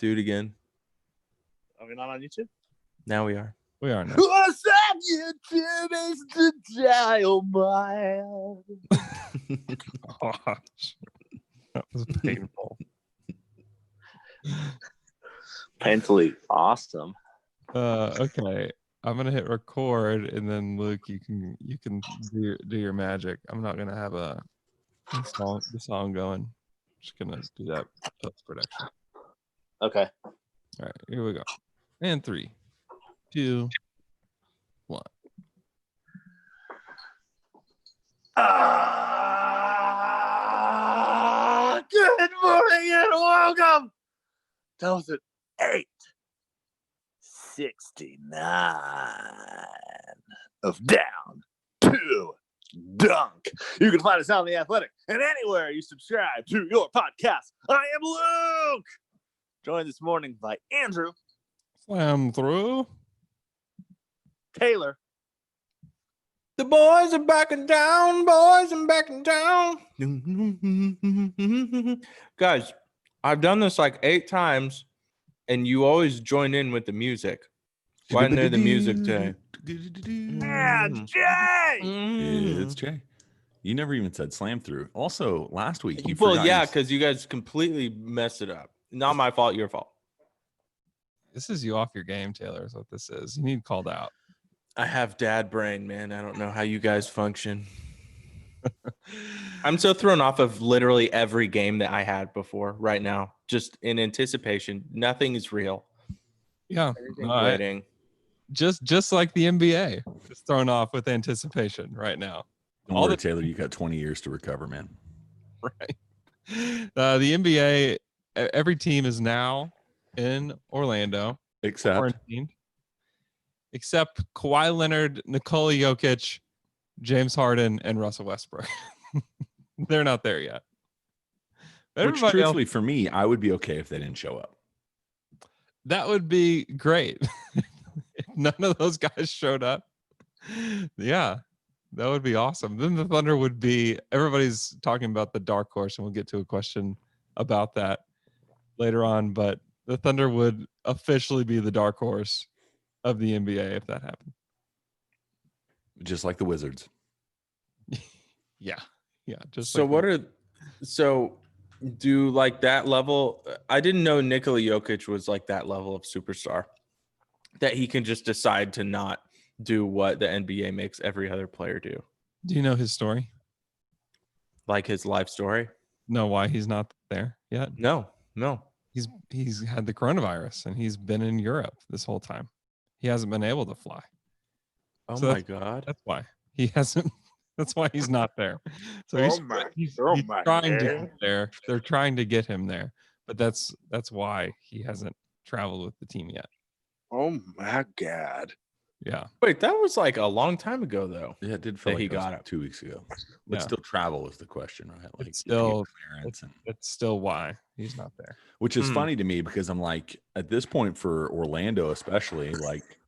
Do it again. Are we not on YouTube? Now we are. We are now. What's up, YouTube? It's the dial mile. Gosh. That was painful. Painfully awesome. Okay. I'm gonna hit record, and then Luke, you can do your magic. I'm not gonna have the song going. Just gonna do that post production. Okay. All right, here we go. And 3, 2, 1. Good morning and welcome. That was at 8:69 of Down to Dunk. You can find us on The Athletic and anywhere you subscribe to your podcast. I am Luke, joined this morning by Andrew, Slam through. Taylor, The boys are back in town. Boys are back in town. Guys, I've done this like 8 times, and you always join in with the music. Why isn't there the music today? and Jay. It's Jay. You never even said slam through. Also, last week you Well, forgot. yeah, because you guys completely messed it up. Not my fault, your fault. This is you off your game, Taylor, is what this is. You need called out. I have dad brain, man. I don't know how you guys function. I'm so thrown off of literally every game that I had before right now. Just in anticipation. Nothing is real. Yeah. Waiting. Just like the NBA. Just thrown off with anticipation right now. Don't worry, Taylor, you got 20 years to recover, man. Right. The NBA, every team is now in Orlando. Quarantined. Except Kawhi Leonard, Nikola Jokic, James Harden, and Russell Westbrook. They're not there yet. But Which, truthfully, for me, I would be okay if they didn't show up. That would be great. If none of those guys showed up, yeah, that would be awesome. Then the Thunder would be, everybody's talking about the dark horse, and we'll get to a question about that later on, but the Thunder would officially be the dark horse of the NBA if that happened. Just like the Wizards. Yeah. Just So like do like that level? I didn't know Nikola Jokic was like that level of superstar, that he can just decide to not do what the NBA makes every other player do. Do you know his story? Like his life story? Know why he's not there yet? No. He's had the coronavirus, and he's been in Europe this whole time. He hasn't been able to fly. Oh So my God. That's why he hasn't. That's why he's not there. So he's trying to get there. They're trying to get him there, but that's why he hasn't traveled with the team yet. Oh my God. Yeah. Wait, that was like a long time ago, though. Yeah, it did feel like he it was got it 2 weeks ago. But Yeah. still, travel is the question, right? Like, It's still- clearance and, It's still why he's not there. which is funny to me because I'm like, at this point for Orlando, especially, like,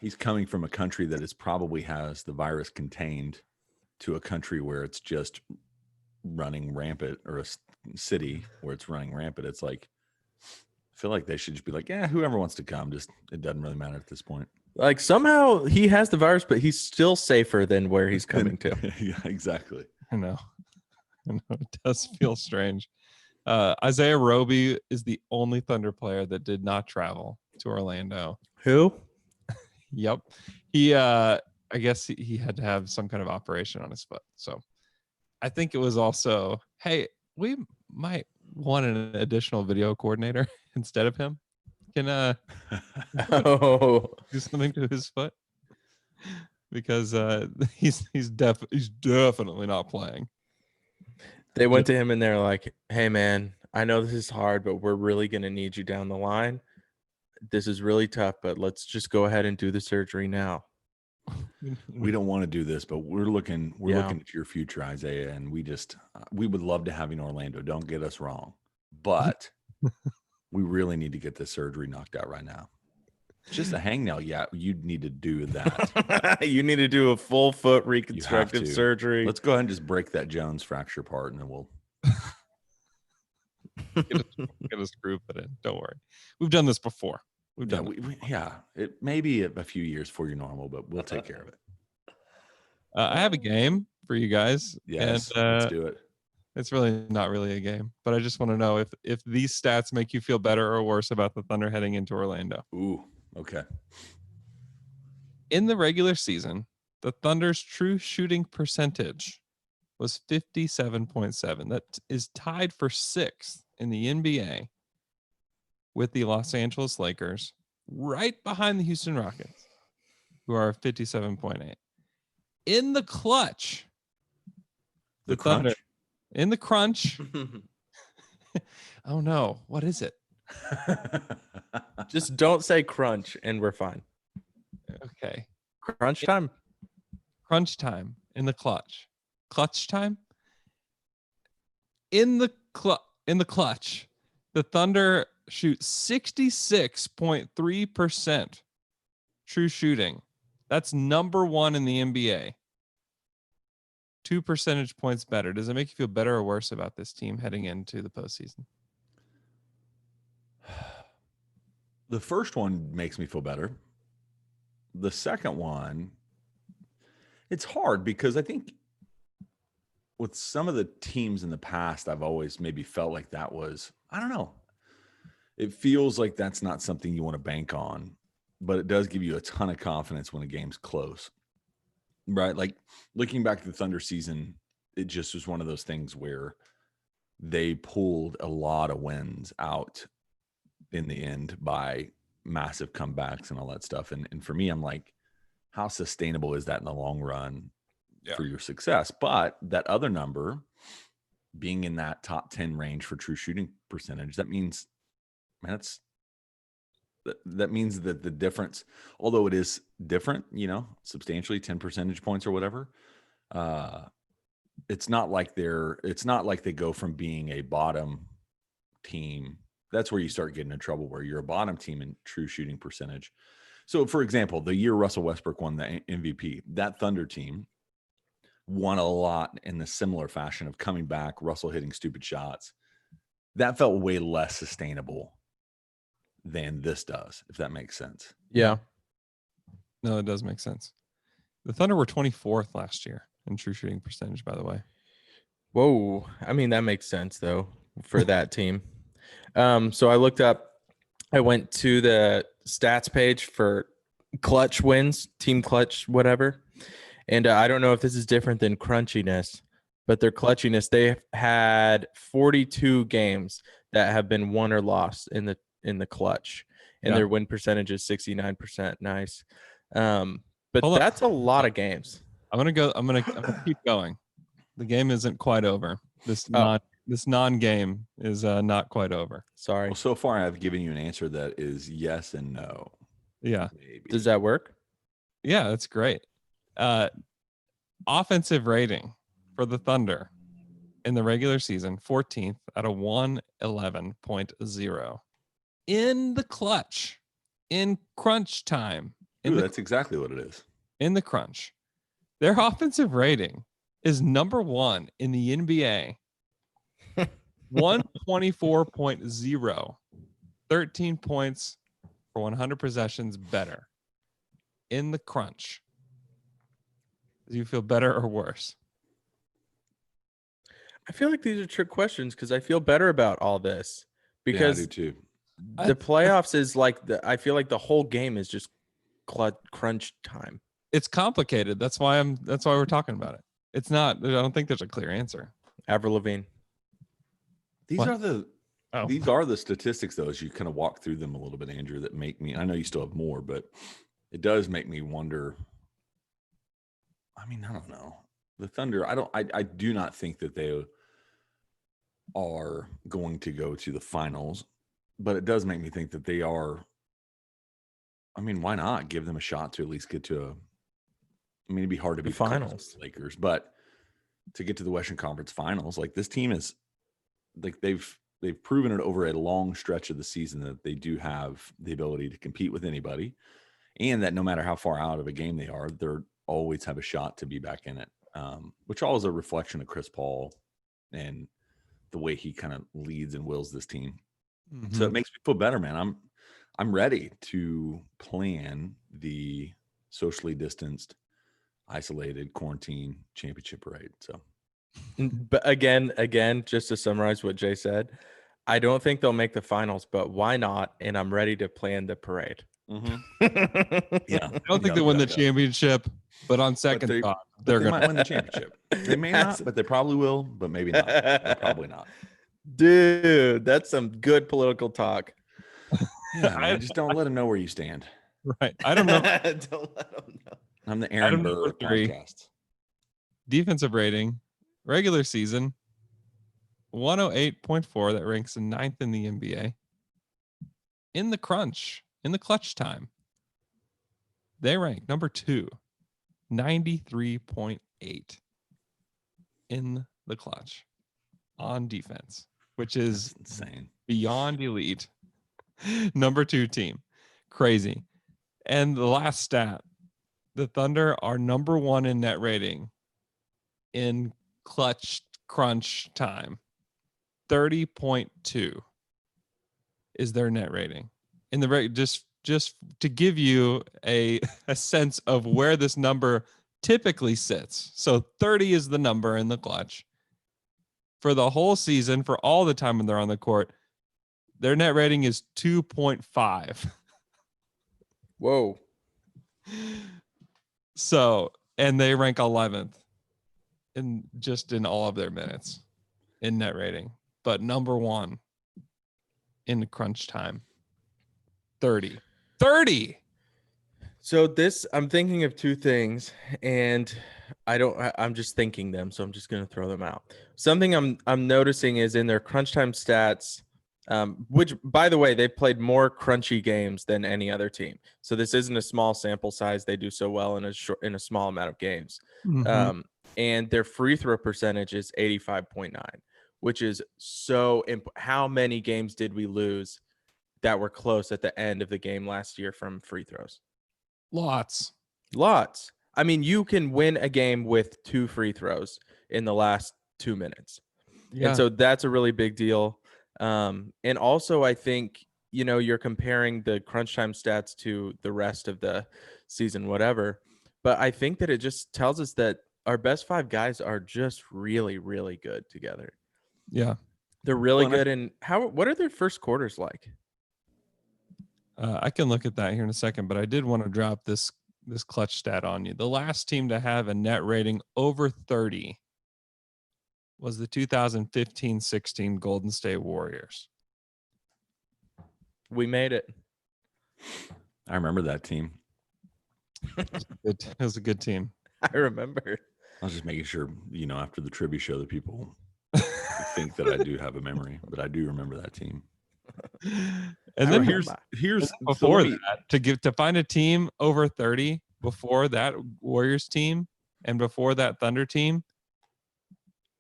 he's coming from a country that is probably has the virus contained to a country where it's just running rampant, or a city where it's running rampant. It's like, I feel like they should just be like, yeah, whoever wants to come, just, it doesn't really matter at this point. Like somehow he has the virus, but he's still safer than where he's coming to. Yeah, exactly. I know. It does feel strange. Isaiah Roby is the only Thunder player that did not travel to Orlando. Who? Yep. He I guess he had to have some kind of operation on his foot. So I think it was also, hey, we might want an additional video coordinator instead of him. Can Oh, do something to his foot, because he's definitely not playing. they went to him and they're like, "Hey, man, I know this is hard, but we're really gonna need you down the line. This is really tough, but let's just go ahead and do the surgery now." We don't want to do this, but we're looking Yeah. looking at your future, Isaiah, and we would love to have you in Orlando. Don't get us wrong, but we really need to get this surgery knocked out right now. Just a hangnail, yeah, you'd need to do that. You need to do a full foot You reconstructive have to. surgery. Let's go ahead and just break that Jones fracture part, and then we'll. Get us group it in. Don't worry. We've done this before. We've Yeah, done it. it may be a few years before you're normal, but we'll take care of it. I have a game for you guys. Yes, and let's do it. it's really not really a game, but I just want to know if these stats make you feel better or worse about the Thunder heading into Orlando. Ooh, okay. In the regular season, the Thunder's true shooting percentage was 57.7. That is tied for sixth in the NBA with the Los Angeles Lakers, right behind the Houston Rockets, who are 57.8. In the clutch, The Thunder, crunch. in the crunch. Oh no, what is it? Just don't say crunch and we're fine. Okay. Crunch time. Crunch time in the clutch. Clutch time? In the clutch, the Thunder shoot 66.3% true shooting. That's number 1 in the NBA. 2 percentage points better. Does it make you feel better or worse about this team heading into the postseason? The first one makes me feel better. The second one, it's hard because I think with some of the teams in the past, I've always maybe felt like that was, I don't know. It feels like that's not something you want to bank on, but it does give you a ton of confidence when a game's close, right? Like looking back to the Thunder season, it just was one of those things where they pulled a lot of wins out in the end by massive comebacks and all that stuff. And for me, I'm like, how sustainable is that in the long run for your success? But that other number being in that top 10 range for true shooting percentage, that means, man, that means that the difference, although it is different, substantially 10 percentage points or whatever, it's not like they go from being a bottom team. That's where you start getting in trouble, where you're a bottom team in true shooting percentage. So, for example, the year Russell Westbrook won the MVP, that Thunder team won a lot in the similar fashion of coming back, Russell hitting stupid shots. That felt way less sustainable than this does, if that makes sense. Yeah. No, it does make sense. The Thunder were 24th last year in true shooting percentage, by the way. Whoa. I mean, that makes sense though for that team. So I went to the stats page for clutch wins, team clutch, whatever. And I don't know if this is different than crunchiness, but their clutchiness, they had 42 games that have been won or lost in the clutch, and their win percentage is 69%. Nice. But that's a lot of games. I'm gonna keep going. The game isn't quite over. This non-game is not quite over. Sorry. Well, so far I've given you an answer that is yes and no. Yeah. Maybe. Does that work? Yeah, that's great. Offensive rating for the Thunder in the regular season, 14th out of 111.0. In the clutch, in crunch time. That's exactly what it is. In the crunch. Their offensive rating is number 1 in the NBA. 124.0. 13 points for 100 possessions better. In the crunch. Do you feel better or worse? I feel like these are trick questions because I feel better about all this because I do too. The playoffs is like I feel like the whole game is just crunch time. It's complicated. That's why we're talking about it. It's not. I don't think there's a clear answer. Avril Lavigne. These What? are the Oh. These are the statistics, though, as you kind of walk through them a little bit, Andrew, that make me. I know you still have more, but it does make me wonder. I mean, I don't know. The Thunder. I do not think that they are going to go to the finals, but it does make me think that they are. I mean, why not give them a shot to at least get to a? I mean, it'd be hard to beat the finals Lakers, but to get to the Western Conference Finals, like this team is, like they've proven it over a long stretch of the season that they do have the ability to compete with anybody, and that no matter how far out of a game they are, they're always have a shot to be back in it. Which all is a reflection of Chris Paul and the way he kind of leads and wills this team. Mhm. So it makes me feel better, man. I'm ready to plan the socially distanced, isolated quarantine championship parade. So But again, just to summarize what Jay said, I don't think they'll make the finals, but why not? And I'm ready to plan the parade. yeah, I don't think they win the championship, but on second they- thought, but they're they gonna might win the championship. They may not, but they probably will. But maybe not. Or probably not. Dude, that's some good political talk. Yeah, man. Just don't let them know where you stand. right. Item number Don't let them know. I'm the Aaron Item Burr number of 3. podcasts. defensive rating, regular season, 108.4. That ranks in 9th in the NBA. In the crunch, in the clutch time, they rank number 2, 93.8 in the clutch on defense, which is That's insane. beyond elite. Number 2 team. Crazy. And the last stat, the Thunder are number 1 in net rating in clutch crunch time. 30.2 is their net rating. In the just to give you a sense of where this number typically sits. So 30 is the number in the clutch. For the whole season, for all the time when they're on the court, their net rating is 2.5. Whoa. So, and they rank 11th in all of their minutes in net rating, but number 1 in crunch time. 30. So I'm thinking of two things, and I'm just thinking them, so I'm just gonna throw them out. Something I'm noticing is in their crunch time stats, which by the way, they played more crunchy games than any other team. So this isn't a small sample size. They do so well in a small amount of games. And their free throw percentage is 85.9, which is so how many games did we lose that were close at the end of the game last year from free throws? Lots. I mean, you can win a game with 2 free throws in the last 2 minutes. Yeah. And so that's a really big deal. And also I think, you're comparing the crunch time stats to the rest of the season, whatever. But I think that it just tells us that our best 5 guys are just really, really good together. Yeah. They're really Well, good. And what are their first quarters like? I can look at that here in a second, but I did want to drop this clutch stat on you. The last team to have a net rating over 30 was the 2015-16 Golden State Warriors. We made it. I remember that team. It was a good team. I remember. I was just making sure, after the trivia show that people think that I do have a memory, but I do remember that team. And So then here's before so that, to find a team over 30 before that Warriors team and before that Thunder team,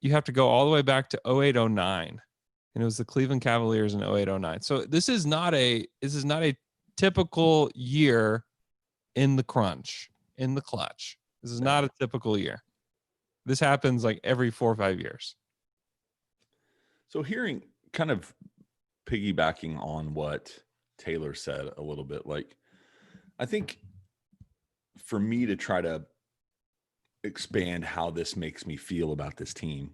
you have to go all the way back to 08-09. And it was the Cleveland Cavaliers in 08-09. So this is not a typical year in the crunch, in the clutch. This is not a typical year. This happens like every 4 or 5 years. So hearing kind of piggybacking on what Taylor said a little bit, like I think for me to try to expand how this makes me feel about this team,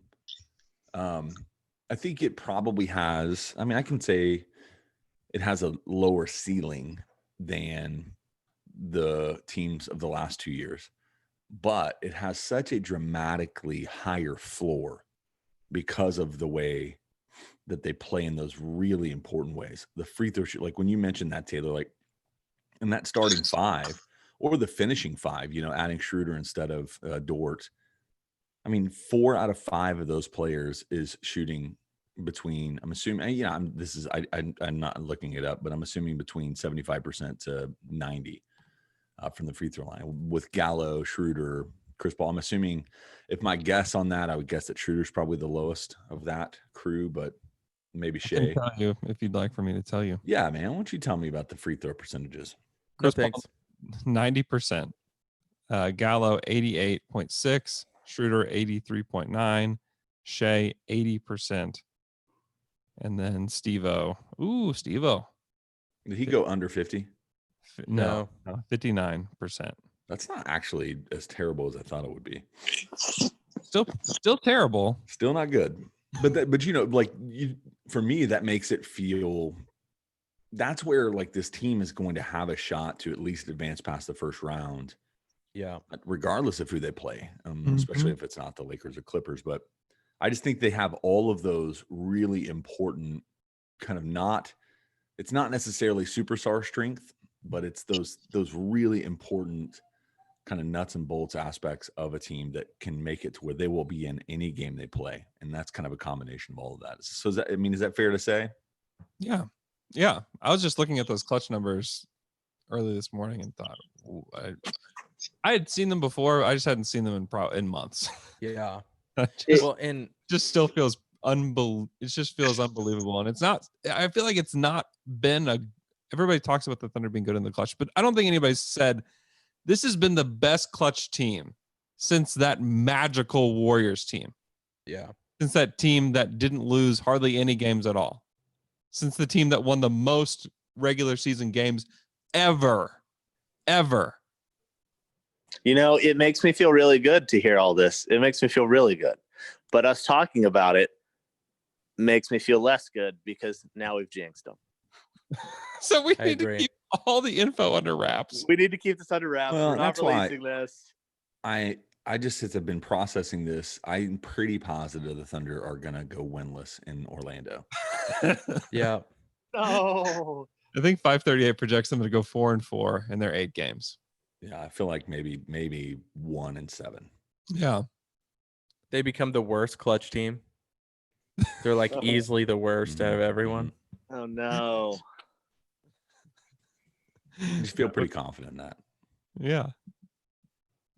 I think it probably has, I can say it has a lower ceiling than the teams of the last 2 years, but it has such a dramatically higher floor because of the way that they play in those really important ways. The free throw shoot, like when you mentioned that, Taylor, like in that starting 5 or the finishing 5, adding Schroeder instead of Dort. 4 out of 5 of those players is shooting between, I'm assuming, I'm not looking it up, but I'm assuming between 75% to 90 from the free throw line with Gallo, Schroeder, Chris Paul. I'm assuming, if my guess on that, I would guess that Schroeder's probably the lowest of that crew, but maybe I can Shea. tell you if you'd like for me to tell you. Yeah, man. Why don't you tell me about the free throw percentages? No Chris Paul, thanks. 90%. Gallo, 88.6. Schroeder, 83.9. Shea, 80%. And then Steve-O. Ooh, Steve-O. Did he go under 50? No, 59%. That's not actually as terrible as I thought it would be. Still terrible. Still not good. But you know, like for me, that makes it feel that's where like this team is going to have a shot to at least advance past the first round. Yeah. Regardless of who they play, Mm-hmm. especially if it's not the Lakers or Clippers. But I just think they have all of those really important kind of it's not necessarily superstar strength, but it's those really important kind of nuts and bolts aspects of a team that can make it to where they will be in any game they play. And that's kind of a combination of all of that. So is that fair to say? Yeah. Yeah. I was just looking at those clutch numbers early this morning and thought I had seen them before. I just hadn't seen them in months. Yeah. It just still feels it just feels unbelievable. And it's not, I feel like it's not been everybody talks about the Thunder being good in the clutch, but I don't think anybody's said this has been the best clutch team since that magical Warriors team. Yeah. Since that team that didn't lose hardly any games at all. Since the team that won the most regular season games ever. You know, it makes me feel really good to hear all this. It makes me feel really good. But us talking about it makes me feel less good because now we've jinxed them. So we need to keep all the info under wraps. We need to keep this under wraps. Well, We're not that's why releasing this. I just since I've been processing this, I'm pretty positive the Thunder are gonna go winless in Orlando. Yeah. No. I think 538 projects them to go 4-4 in their 8 games. Yeah, I feel like maybe 1-7. Yeah. They become the worst clutch team. They're like easily the worst out of everyone. Oh no. I just feel pretty confident in that. Yeah.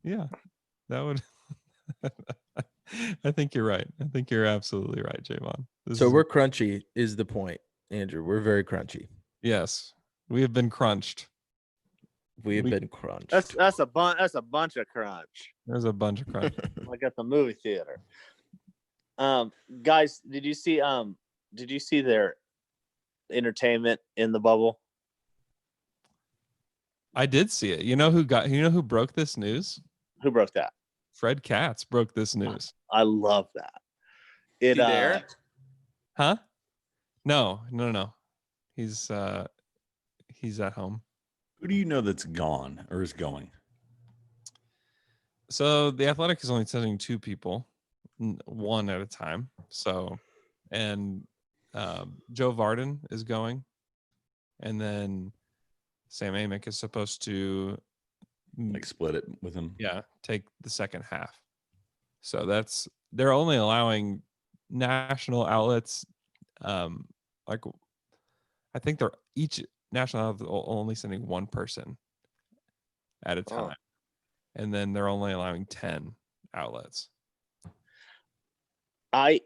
Yeah. That would I think you're right. I think you're absolutely right, Javon. So we're crunchy is the point, Andrew. We're very crunchy. Yes. We have been crunched. We have been crunched. That's a bunch of crunch. There's a bunch of crunch. Like at the movie theater. Guys, did you see their entertainment in the bubble? I did see it. You know who broke this news? Who broke that? Fred Katz broke this news. I love that. Is he there? Huh? No. He's at home. Who do you know that's gone or is going? So the Athletic is only sending 2 people, one at a time. So, and Joe Varden is going, and then Sam Amick is supposed to Like split it with him? Yeah, take the second half. So they're only allowing national outlets. Like I think they're each national outlet only sending 1 person at a time. And then they're only allowing 10 outlets. I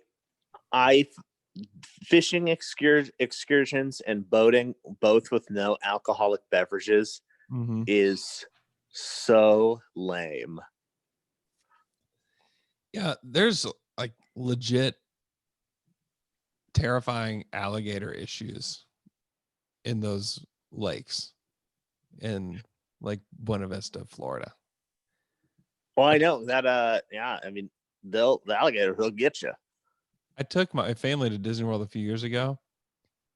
fishing excursions and boating, both with no alcoholic beverages, is so lame. Yeah, there's like legit terrifying alligator issues in those lakes in like Buena Vista, Florida. Well, I know that. Yeah, I mean, the alligator will get you. I took my family to Disney World a few years ago,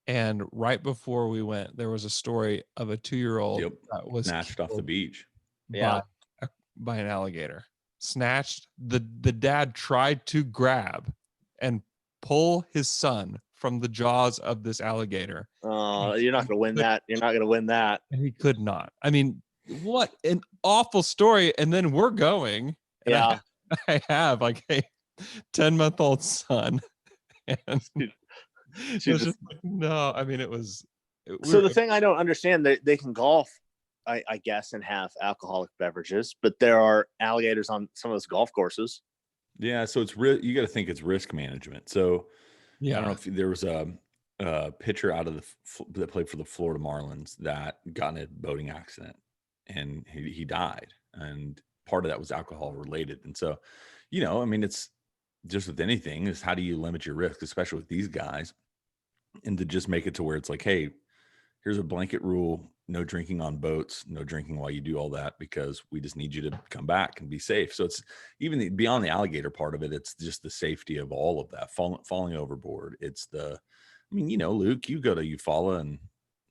and right before we went, there was a story of a 2-year-old that was snatched off the beach. Yeah, by an alligator. Snatched. The dad tried to grab and pull his son from the jaws of this alligator. Oh, you're not gonna win that. You're not gonna win that. And he could not. I mean, what an awful story. And then we're going. And Yeah. I have like a 10-month-old son. And it was just like, no, I mean, it was. So the thing I don't understand, they can golf, I guess, and have alcoholic beverages, but there are alligators on some of those golf courses. Yeah, so it's you got to think it's risk management. So yeah, I don't know if there was a pitcher out of that played for the Florida Marlins that got in a boating accident and he died, and part of that was alcohol related. And so, I mean, it's just with anything is how do you limit your risk, especially with these guys. and to just make it to where it's like, hey, here's a blanket rule: no drinking on boats, no drinking while you do all that, because we just need you to come back and be safe. So it's even beyond the alligator part of it. It's just the safety of all of that, falling overboard. It's I mean, Luke, you go to Eufaula, and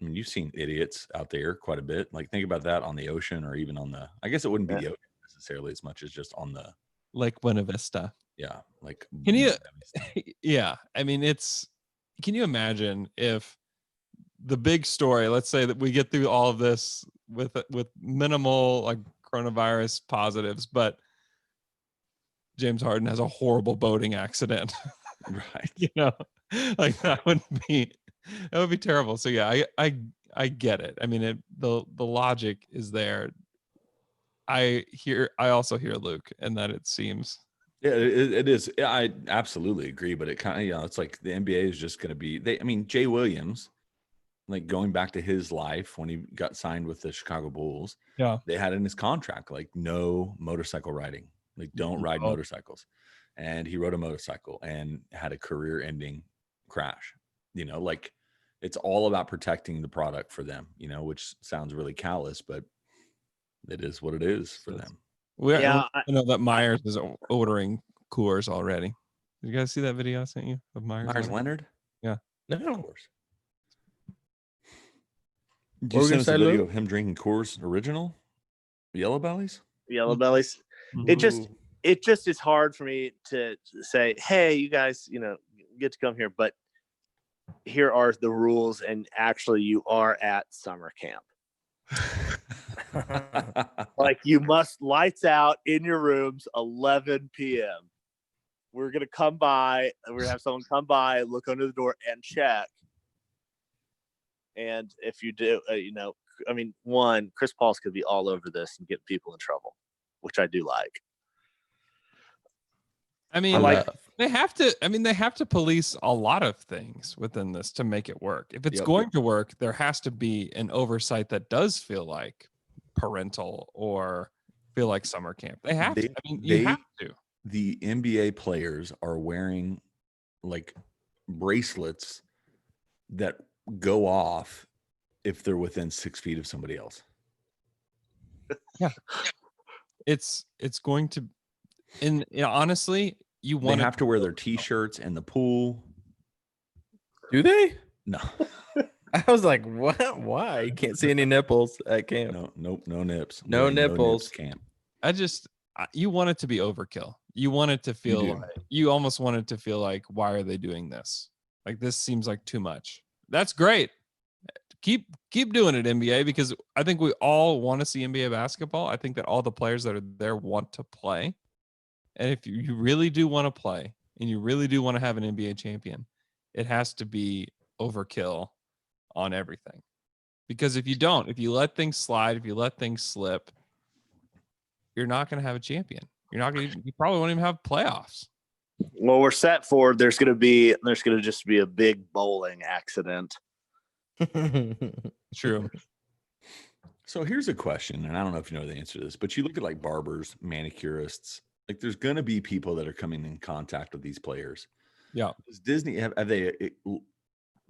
I mean, you've seen idiots out there quite a bit. Like, think about that on the ocean, or even on I guess it wouldn't be the ocean necessarily as much as just on the Lake Buena Vista. Yeah, like Can you? Yeah, I mean, can you imagine if the big story? Let's say that we get through all of this with minimal like coronavirus positives, but James Harden has a horrible boating accident. Right. Like that would be terrible. So yeah, I get it. I mean, the logic is there. I also hear Luke, and that it seems. Yeah, it is. Yeah, I absolutely agree. But it kind of, it's like the NBA is just going to be. I mean, Jay Williams, like going back to his life when he got signed with the Chicago Bulls. Yeah, they had in his contract like no motorcycle riding, like don't ride motorcycles, and he rode a motorcycle and had a career-ending crash. Like it's all about protecting the product for them. Which sounds really callous, but it is what it is for them. I know that Myers is ordering Coors already. Did you guys see that video I sent you of Myers Leonard? Yeah. No. Of course. Did you send us a video of him drinking Coors Original? Yellow Bellies? Yellow Bellies. It just is hard for me to say, hey, you guys, get to come here, but here are the rules, and actually you are at summer camp. Like, you must lights out in your rooms 11 p.m. We're going to come by, and we're going to have someone come by, look under the door, and check. And if you do, I mean, one, Chris Paul's could be all over this and get people in trouble, which I do like. I mean, they have to police a lot of things within this to make it work. If it's going to work, there has to be an oversight that does feel like parental or feel like summer camp. They have to. I mean, you have to. The NBA players are wearing like bracelets that go off if they're within 6 feet of somebody else. Yeah. It's going to, and honestly, they have to wear their t-shirts in the pool. Do they? No. I was like, what? Why? You can't see any nipples at camp. No nips. No nipples. Camp. You want it to be overkill. You want it to feel you almost want it to feel like, why are they doing this? Like, this seems like too much. That's great. Keep doing it, NBA, because I think we all want to see NBA basketball. I think that all the players that are there want to play. And if you really do want to play and you really do want to have an NBA champion, it has to be overkill on everything. Because if you let things slide, if you let things slip, you're not going to have a champion. You probably won't even have playoffs. Well, we're set for there's going to just be a big bowling accident. True. So here's a question, and I don't know if you know the answer to this, but you look at like barbers, manicurists, like there's going to be people that are coming in contact with these players. Yeah. Does Disney have they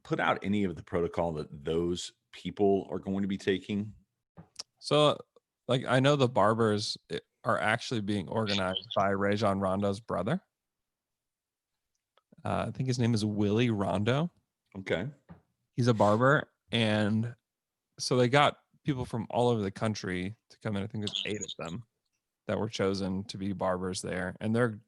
put out any of the protocol that those people are going to be taking? So, like, I know the barbers are actually being organized by Rajon Rondo's brother. I think his name is Willie Rondo. Okay. He's a barber, and so they got people from all over the country to come in. I think there's 8 of them that were chosen to be barbers there, and they're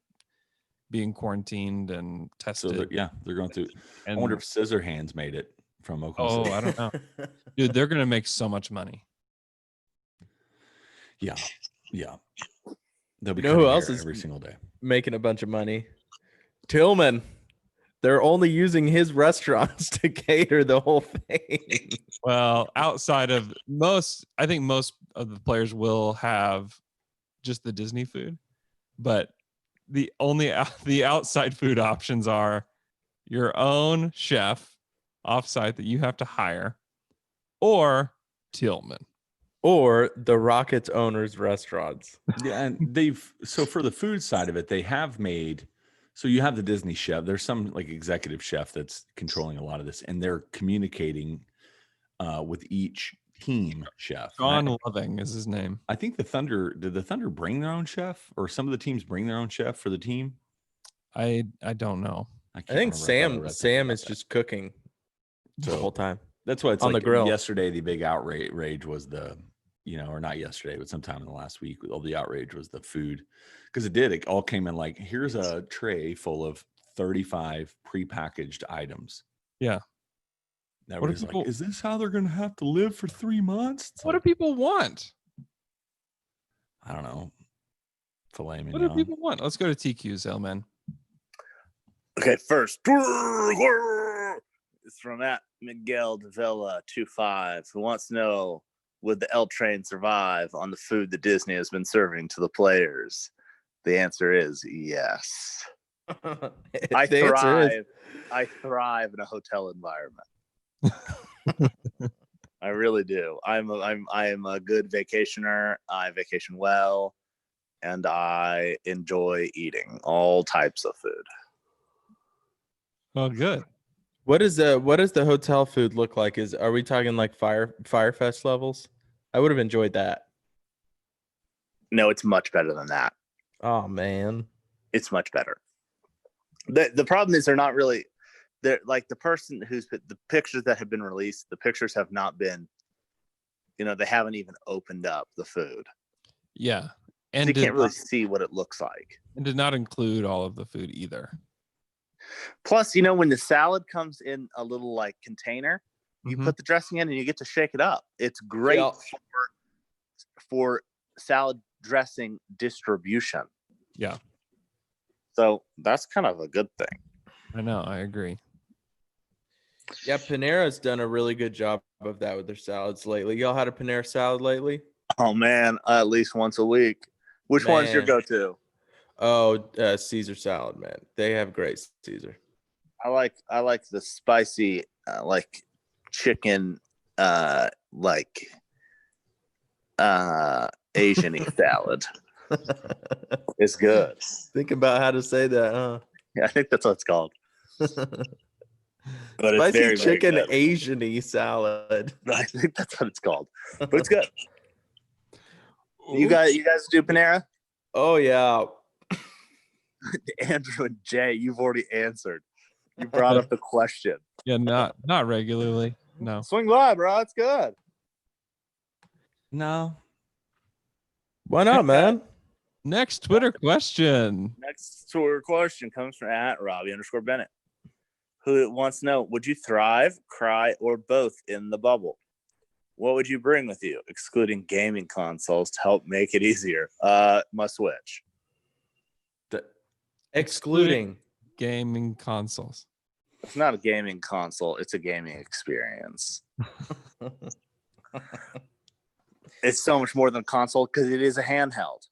being quarantined and tested. So they're going through. I wonder if Scissorhands made it from Oklahoma City. I don't know. Dude, they're going to make so much money. Yeah. They'll be who else is every single day making a bunch of money? Tillman. They're only using his restaurants to cater the whole thing. Well, outside of I think most of the players will have just the Disney food, but the outside food options are your own chef offsite that you have to hire, or Tillman, or the Rockets owners' restaurants. Yeah, and so for the food side of it, they have made So you have the Disney chef. There's some like executive chef that's controlling a lot of this, and they're communicating with each team chef. And John Loving is his name. I think did the Thunder bring their own chef, or some of the teams bring their own chef for the team? I don't know. I can't think remember. I thought I read something Sam about is that. just cooking the whole time. That's why it's on like the grill. yesterday. The big outrage was or not yesterday, but sometime in the last week, all the outrage was the food, because it all came in like, here's a tray full of 35 prepackaged items. Yeah. Everybody's like, is this how they're going to have to live for 3 months? What do people want? I don't know. Filet mignon. What do people want? Let's go to TQ's, man. Okay, first. It's from at Miguel de Villa 25, who wants to know, would the L train survive on the food that Disney has been serving to the players? The answer is yes. I thrive in a hotel environment. I really do. I am a good vacationer. I vacation well, and I enjoy eating all types of food. Oh, good. What does the hotel food look like? Are we talking like Firefest levels? I would have enjoyed that. No, it's much better than that. Oh man, it's much better. The problem is they're not really. They're like the person who's the pictures that have been released. The pictures have not been. They haven't even opened up the food. Yeah, and you can't really see what it looks like. And did not include all of the food either. Plus, when the salad comes in a little like container, you put the dressing in and you get to shake it up. It's great for salad dressing distribution. Yeah. So that's kind of a good thing. I know. I agree. Yeah, Panera's done a really good job of that with their salads lately. Y'all had a Panera salad lately? Oh man, at least once a week. Which one's your go-to? Oh, Caesar salad, man. They have great Caesar. I like the spicy, like chicken, like Asian-y salad. It's good. Think about how to say that, huh? Yeah, I think that's what it's called. But spicy it's very, chicken very good. Asian-y salad. I think that's what it's called. But it's good. You guys do Panera? Oh yeah. Andrew and Jay, you've already answered. You brought up the question. Yeah, not regularly. No. Swing by, bro. It's good. No. Why not, man? Next Twitter question. Next Twitter question comes from @Robbie_Bennett, who wants to know, would you thrive, cry, or both in the bubble? What would you bring with you, excluding gaming consoles, to help make it easier? Must switch. Excluding gaming consoles. It's not a gaming console. It's a gaming experience. It's so much more than a console because it is a handheld.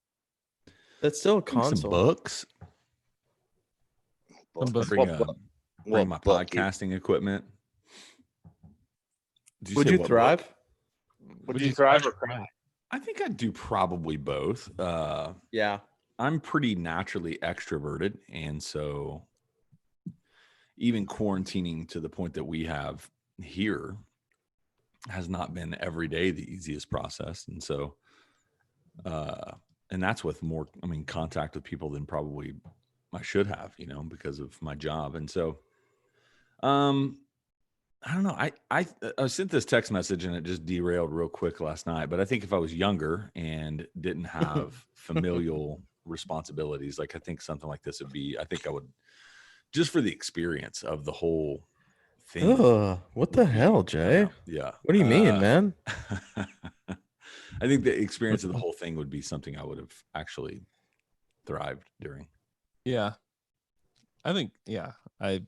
That's still a console. Some books. Bring my podcasting equipment. Would you thrive? Would you thrive or cry? I think I'd do probably both. Yeah. I'm pretty naturally extroverted. And so even quarantining to the point that we have here has not been every day the easiest process. And so, and that's with more, contact with people than probably I should have, because of my job. And so, I don't know. I sent this text message and it just derailed real quick last night. But I think if I was younger and didn't have familial responsibilities, like I think something like this would be, I think I would, just for the experience of the whole thing. What the hell, Jay? Yeah. What do you mean, man? I think the experience of the whole thing would be something I would have actually thrived during. Yeah. I think, I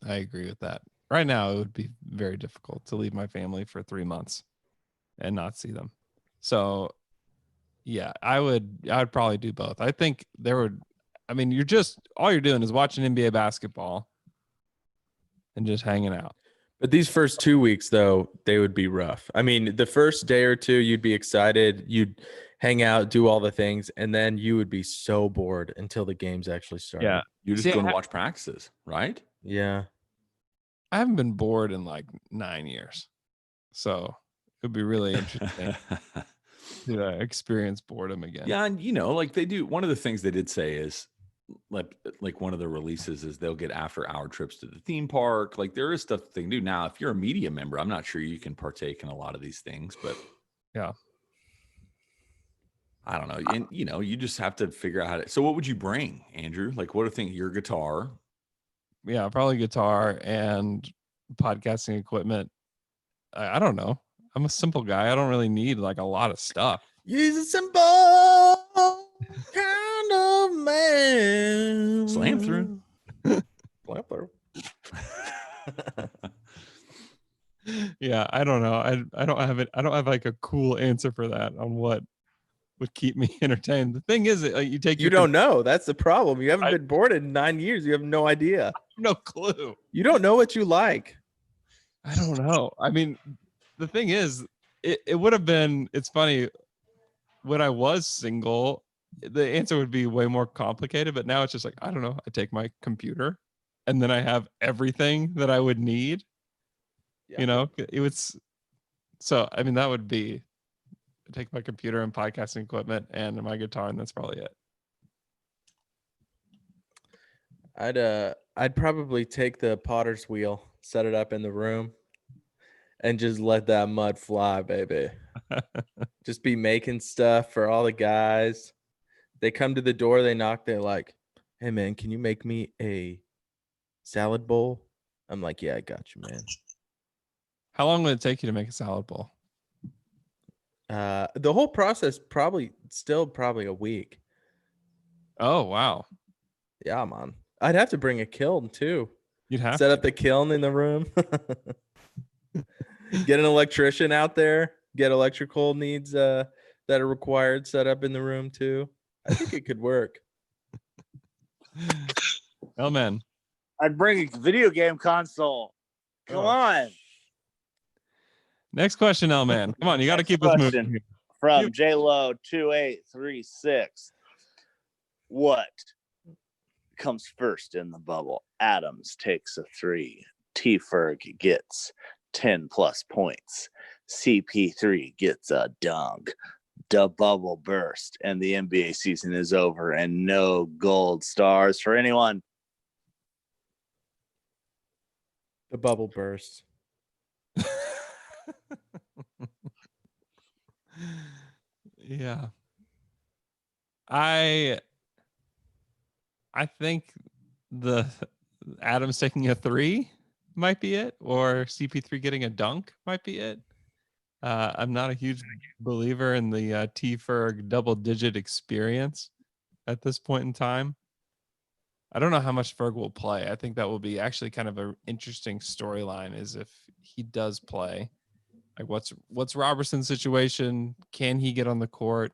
agree with that. Right now, it would be very difficult to leave my family for 3 months and not see them. So, yeah, I would probably do both. I think all you're doing is watching NBA basketball and just hanging out. But these first 2 weeks, though, they would be rough. The first day or two, you'd be excited. hang out, do all the things, and then you would be so bored until the games actually started. Yeah. You're just See, going to watch practices, right? Yeah. I haven't been bored in like 9 years. So it'd be really interesting to experience boredom again. Yeah, and like they do. One of the things they did say is, like one of the releases is they'll get after-hour trips to the theme park. Like there is stuff they can do now. If you're a media member, I'm not sure you can partake in a lot of these things, but Yeah. I don't know. And you just have to figure out how to. So, what would you bring, Andrew? Like, what do you think? Your guitar? Yeah, probably guitar and podcasting equipment. I don't know. I'm a simple guy. I don't really need like a lot of stuff. He's a simple kind of man. Slam through. Slam through. Yeah, I don't know. I don't have it. I don't have like a cool answer for that on what would keep me entertained. The thing is, you take You don't know. That's the problem. You haven't been bored in 9 years. You have no idea. no clue. You don't know what you like. I don't know. I mean, the thing is, it would have been. It's funny. When I was single, the answer would be way more complicated. But now it's just like I don't know. I take my computer, and then I have everything that I would need. Yeah. It was. So I mean, that would be. Take my computer and podcasting equipment and my guitar, and that's probably it. I'd probably take the potter's wheel, set it up in the room, and just let that mud fly, baby. Just be making stuff for all the guys. They come to the door, they knock, they're like, "Hey man, can you make me a salad bowl?" I'm like, "Yeah, I got you, man." How long would it take you to make a salad bowl? The whole process probably a week. Oh wow. Yeah, man. I'd have to bring a kiln too. You'd have Set to. up the kiln in the room. Get an electrician out there. Get electrical needs that are required set up in the room too. I think it could work. Oh man. I'd bring a video game console. Come on. Next question, L man. Come on, you got to keep us moving. Here. From JLo2836. What comes first in the bubble? Adams takes a 3. T-Ferg gets 10 plus points. CP3 gets a dunk. The bubble burst and the NBA season is over and no gold stars for anyone. The bubble burst. Yeah. I think the Adams taking a 3 might be it, or CP3 getting a dunk might be it. I'm not a huge believer in the T-Ferg double-digit experience at this point in time. I don't know how much Ferg will play. I think that will be actually kind of an interesting storyline is if he does play. Like what's Robertson's situation? Can he get on the court?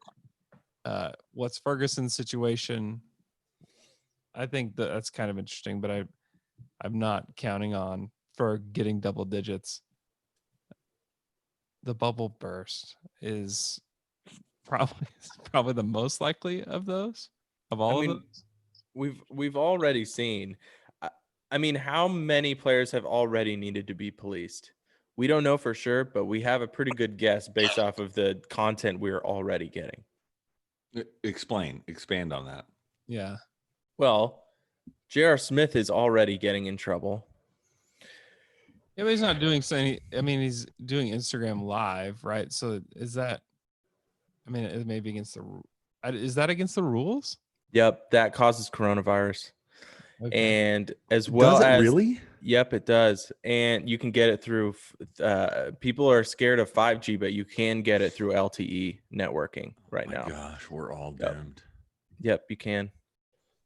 What's Ferguson's situation? I think that's kind of interesting, but I'm not counting on Ferg getting double digits. The bubble burst is probably the most likely of those of all of those. We've already seen. I mean, how many players have already needed to be policed? We don't know for sure, but we have a pretty good guess based off of the content we're already getting. Expand on that. Yeah. Well, J.R. Smith is already getting in trouble. Yeah, but he's not doing any. I mean, he's doing Instagram Live, right? So is that? I mean, it may be against the. Is that against the rules? Yep, that causes coronavirus. Okay. And as well Does it as really? Yep, it does. And you can get it through people are scared of 5G, but you can get it through LTE networking right now. Gosh, we're all doomed. Yep, you can.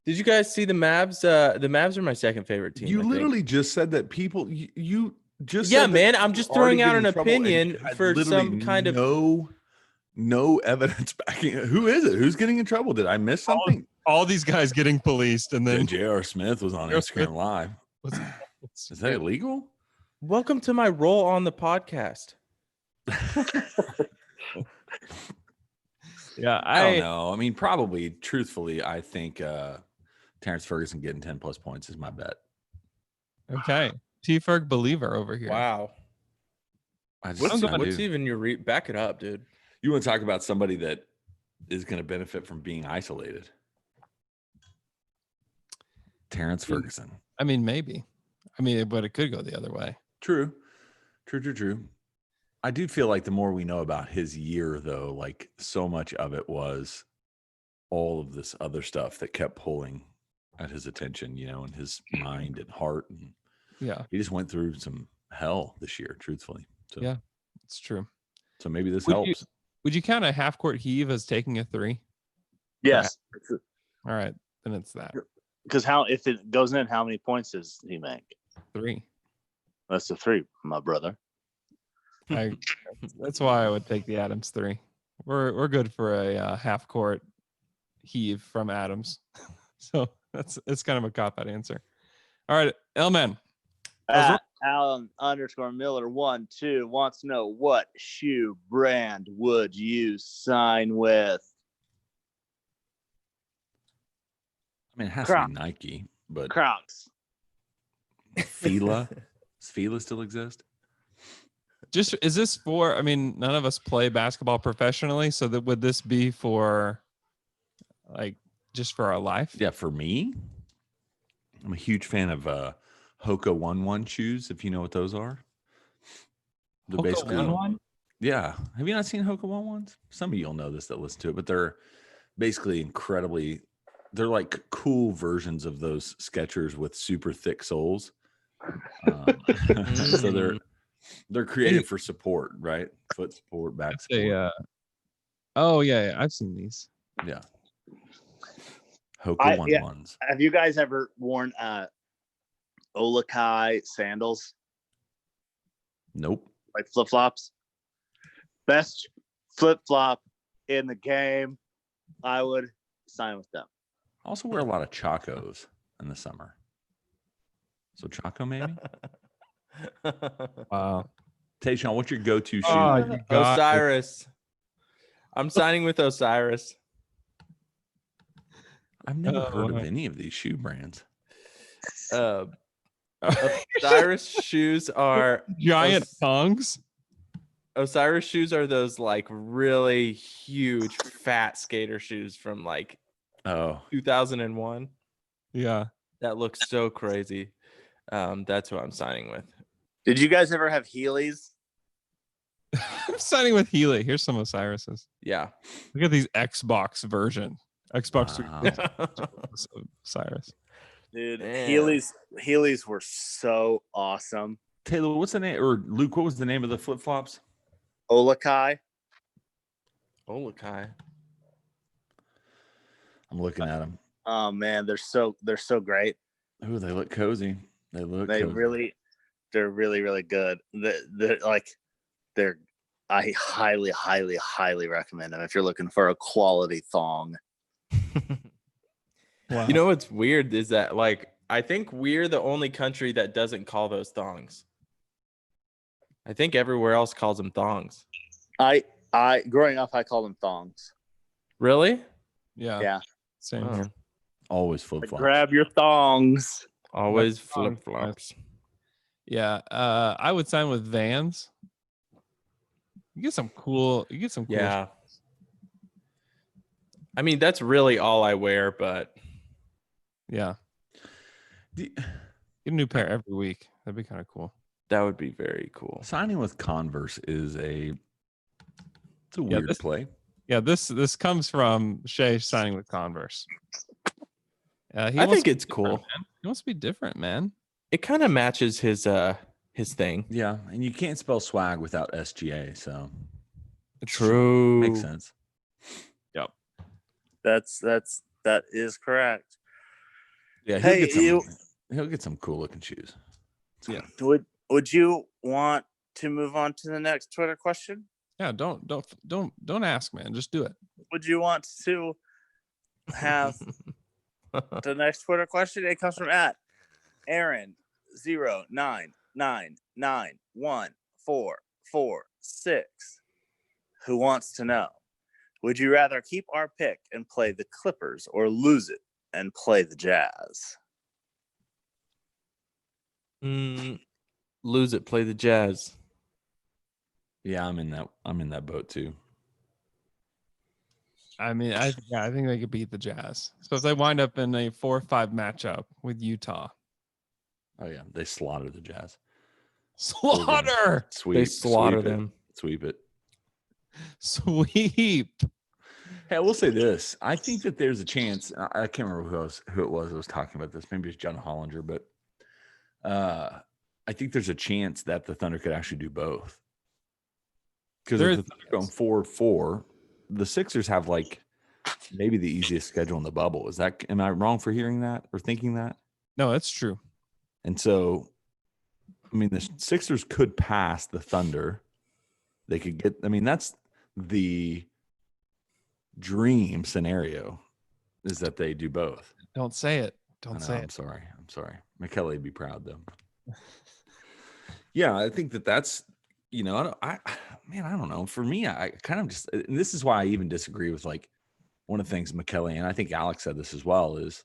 Did you guys see the Mavs? The Mavs are my second favorite team. You literally just said that people you just Yeah, said man, that I'm just people already throwing out get an in trouble and opinion you had for literally some kind of no evidence backing it. Who is it? Who's getting in trouble? Did I miss something? All these guys getting policed, and then J.R. Smith was on J.R. Instagram Smith- Live. Is that illegal? Welcome to my role on the podcast. Yeah, I don't know. I mean, probably, truthfully, I think Terrence Ferguson getting 10 plus points is my bet. Okay, T-Ferg believer over here. Wow. I just, What's, I what's do. even your back it up, dude? You want to talk about somebody that is going to benefit from being isolated? Terrence Ferguson. I mean, maybe. I mean, but it could go the other way. True. I do feel like the more we know about his year, though, like so much of it was all of this other stuff that kept pulling at his attention, you know, and his mind and heart. And Yeah, he just went through some hell this year, truthfully. So, Yeah. it's true. So maybe this Would helps. Would you count a half court heave as taking a three? Yes, All right, then it's that because if it goes in, how many points does he make? 3. That's a 3, my brother. That's why I would take the Adams 3. We're good for a half court heave from Adams. So it's kind of a cop out answer. All right, L-Man. At Alan_Miller12 wants to know, what shoe brand would you sign with? I mean, it has Crocs. to be Nike, but Crocs. Fila. Does Fila still exist? Just is this for? I mean, none of us play basketball professionally, so that would this be for, like, just for our life? Yeah, for me, I'm a huge fan of Hoka 1-1 shoes, if you know what those are. They're Hoka basically 1-1? Yeah. Have you not seen Hoka 1-1s? Some of you'll know this that listen to it, but they're basically they're like cool versions of those Skechers with super thick soles. So they're created for support, right? Foot support, back support. Oh yeah, I've seen these. Yeah. Hoka 1-1s. Have you guys ever worn Olakai sandals? Nope. Like flip-flops? Best flip-flop in the game. I would sign with them. I also wear a lot of Chacos in the summer. So Chaco, maybe? Wow. Tayshawn, what's your go-to shoe? Oh, you got it. Osiris. I'm signing with Osiris. I've never heard of any of these shoe brands. Osiris shoes are giant tongues. Osiris shoes are those like really huge fat skater shoes from like 2001. Yeah. That looks so crazy. That's what I'm signing with. Did you guys ever have Heelys? I'm signing with Healy. Here's some Osiris's. Yeah. Look at these Xbox version. Xbox Osiris. Dude, Heelys were so awesome. Taylor, what's the name? Or Luke, what was the name of the flip-flops? Olakai. Olakai. I'm looking at them. Oh man, they're so great. Oh, they look cozy. They're really good. I highly recommend them if you're looking for a quality thong. Wow. You know what's weird is that like I think we're the only country that doesn't call those thongs. I think everywhere else calls them thongs. I growing up I called them thongs. Really? Yeah. Same here. Always flip-flops. Grab your thongs. Always flip-flops. Yeah. I would sign with Vans. You get some cool. Yeah. I mean, that's really all I wear, but yeah. Get a new pair every week. That'd be kind of cool. That would be very cool. Signing with Converse is a weird play. Yeah, this comes from Shay signing with Converse. I think it's cool. He wants to be different, man. It kind of matches his thing. Yeah, and you can't spell swag without SGA, so true. Makes sense. Yep. That is correct. Yeah, he'll get some cool looking shoes. Yeah. Would you want to move on to the next Twitter question? Yeah, don't ask, man. Just do it. Would you want to have the next Twitter question? It comes from Aaron09991446, who wants to know, Would you rather keep our pick and play the Clippers or lose it and play the Jazz? Lose it, play the Jazz. Yeah, I'm in that boat too. I mean, I think they could beat the Jazz. So if they wind up in a 4-5 matchup with Utah, Oh yeah, they slaughtered the Jazz. slaughter, They slaughter them. Sweep it. sweep. Hey, I will say this. I think that there's a chance. I can't remember who it was that was talking about this. Maybe it's John Hollinger, but I think there's a chance that the Thunder could actually do both. Because if the Thunder going 4-4, the Sixers have like maybe the easiest schedule in the bubble. Am I wrong for hearing that or thinking that? No, it's true. And so, I mean, the Sixers could pass the Thunder. They could get. I mean, that's the dream scenario, is that they do both. Don't say it. Don't say it. I'm sorry. McKelly would be proud though. Yeah, I think that's. I don't know. For me, I kind of just. And this is why I even disagree with like one of the things McKelly, and I think Alex said this as well, is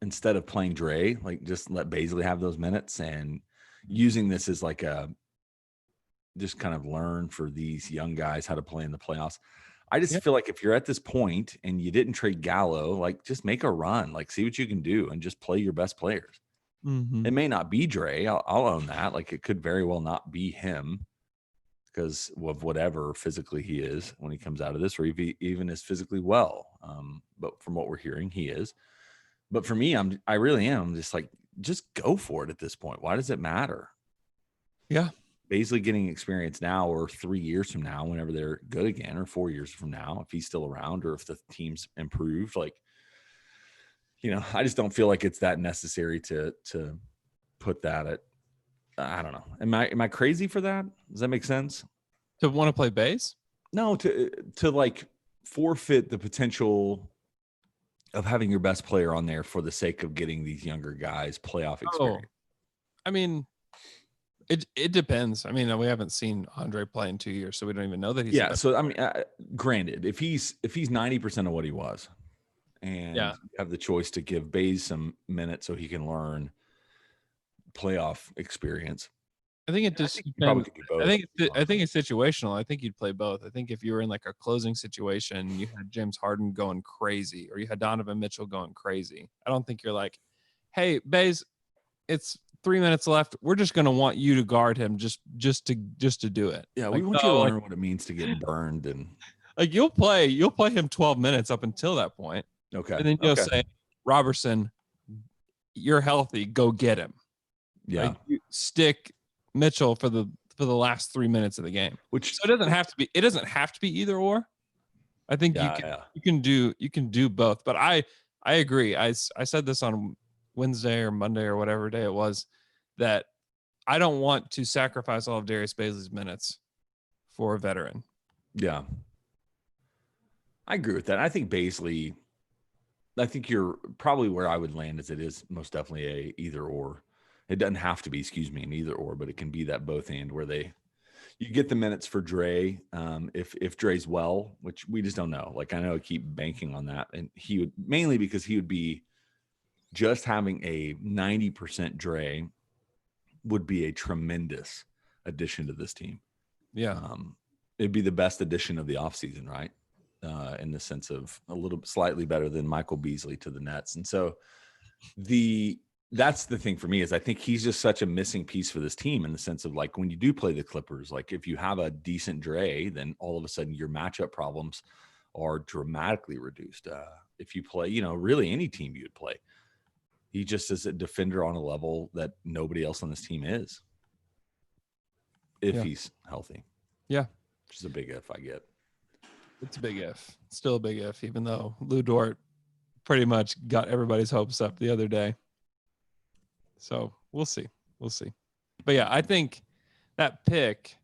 instead of playing Dre, like just let Baisley have those minutes and using this as like just kind of learn for these young guys how to play in the playoffs. I just feel like if you're at this point and you didn't trade Gallo, like just make a run, like see what you can do and just play your best players. Mm-hmm. It may not be Dre. I'll own that. Like it could very well not be him because of whatever physically he is when he comes out of this, or if he even is physically well. But from what we're hearing, he is. But for me, I really am just like, just go for it at this point. Why does it matter? Yeah. Basically getting experience now or 3 years from now, whenever they're good again, or 4 years from now, if he's still around or if the team's improved, like, I just don't feel like it's that necessary to put that at, I don't know. Am I crazy for that? Does that make sense? To want to play base? No, to like forfeit the potential of having your best player on there for the sake of getting these younger guys playoff experience. I mean, it depends. I mean, we haven't seen Andre play in 2 years, so we don't even know that he's. Yeah. So I mean, granted, if he's 90% of what he was, and you have the choice to give Baze some minutes so he can learn playoff experience. I think it just depends. I think it's situational. I think you'd play both. I think if you were in like a closing situation, you had James Harden going crazy, or you had Donovan Mitchell going crazy. I don't think you're like, hey, Baze, it's 3 minutes left. We're just going to want you to guard him just to do it. Yeah, like, we want you to learn what it means to get burned, and like you'll play him 12 minutes up until that point. Okay. And then you'll say, Robertson, you're healthy. Go get him. Yeah. Like, you stick Mitchell for the last 3 minutes of the game. So it doesn't have to be either or. I think you can do both. But I agree. I said this on Wednesday or Monday or whatever day it was, that I don't want to sacrifice all of Darius Baisley's minutes for a veteran. Yeah. I agree with that. I think Baisley, I think you're probably where I would land, as it is most definitely a either or. It doesn't have to be, an either or, but it can be that both and where you get the minutes for Dre. If Dre's well, which we just don't know. Like I know I keep banking on that, and he would, mainly because he would be just having a 90% Dre would be a tremendous addition to this team. Yeah. It'd be the best addition of the offseason, right? In the sense of a little slightly better than Michael Beasley to the Nets. And so that's the thing for me, is I think he's just such a missing piece for this team, in the sense of like, when you do play the Clippers, like if you have a decent Dre, then all of a sudden your matchup problems are dramatically reduced. If you play, really any team you'd play, he just is a defender on a level that nobody else on this team is, if he's healthy. Yeah. Which is a big if, I get. It's a big if. Still a big if, even though Lou Dort pretty much got everybody's hopes up the other day. So we'll see. But yeah, I think that pick,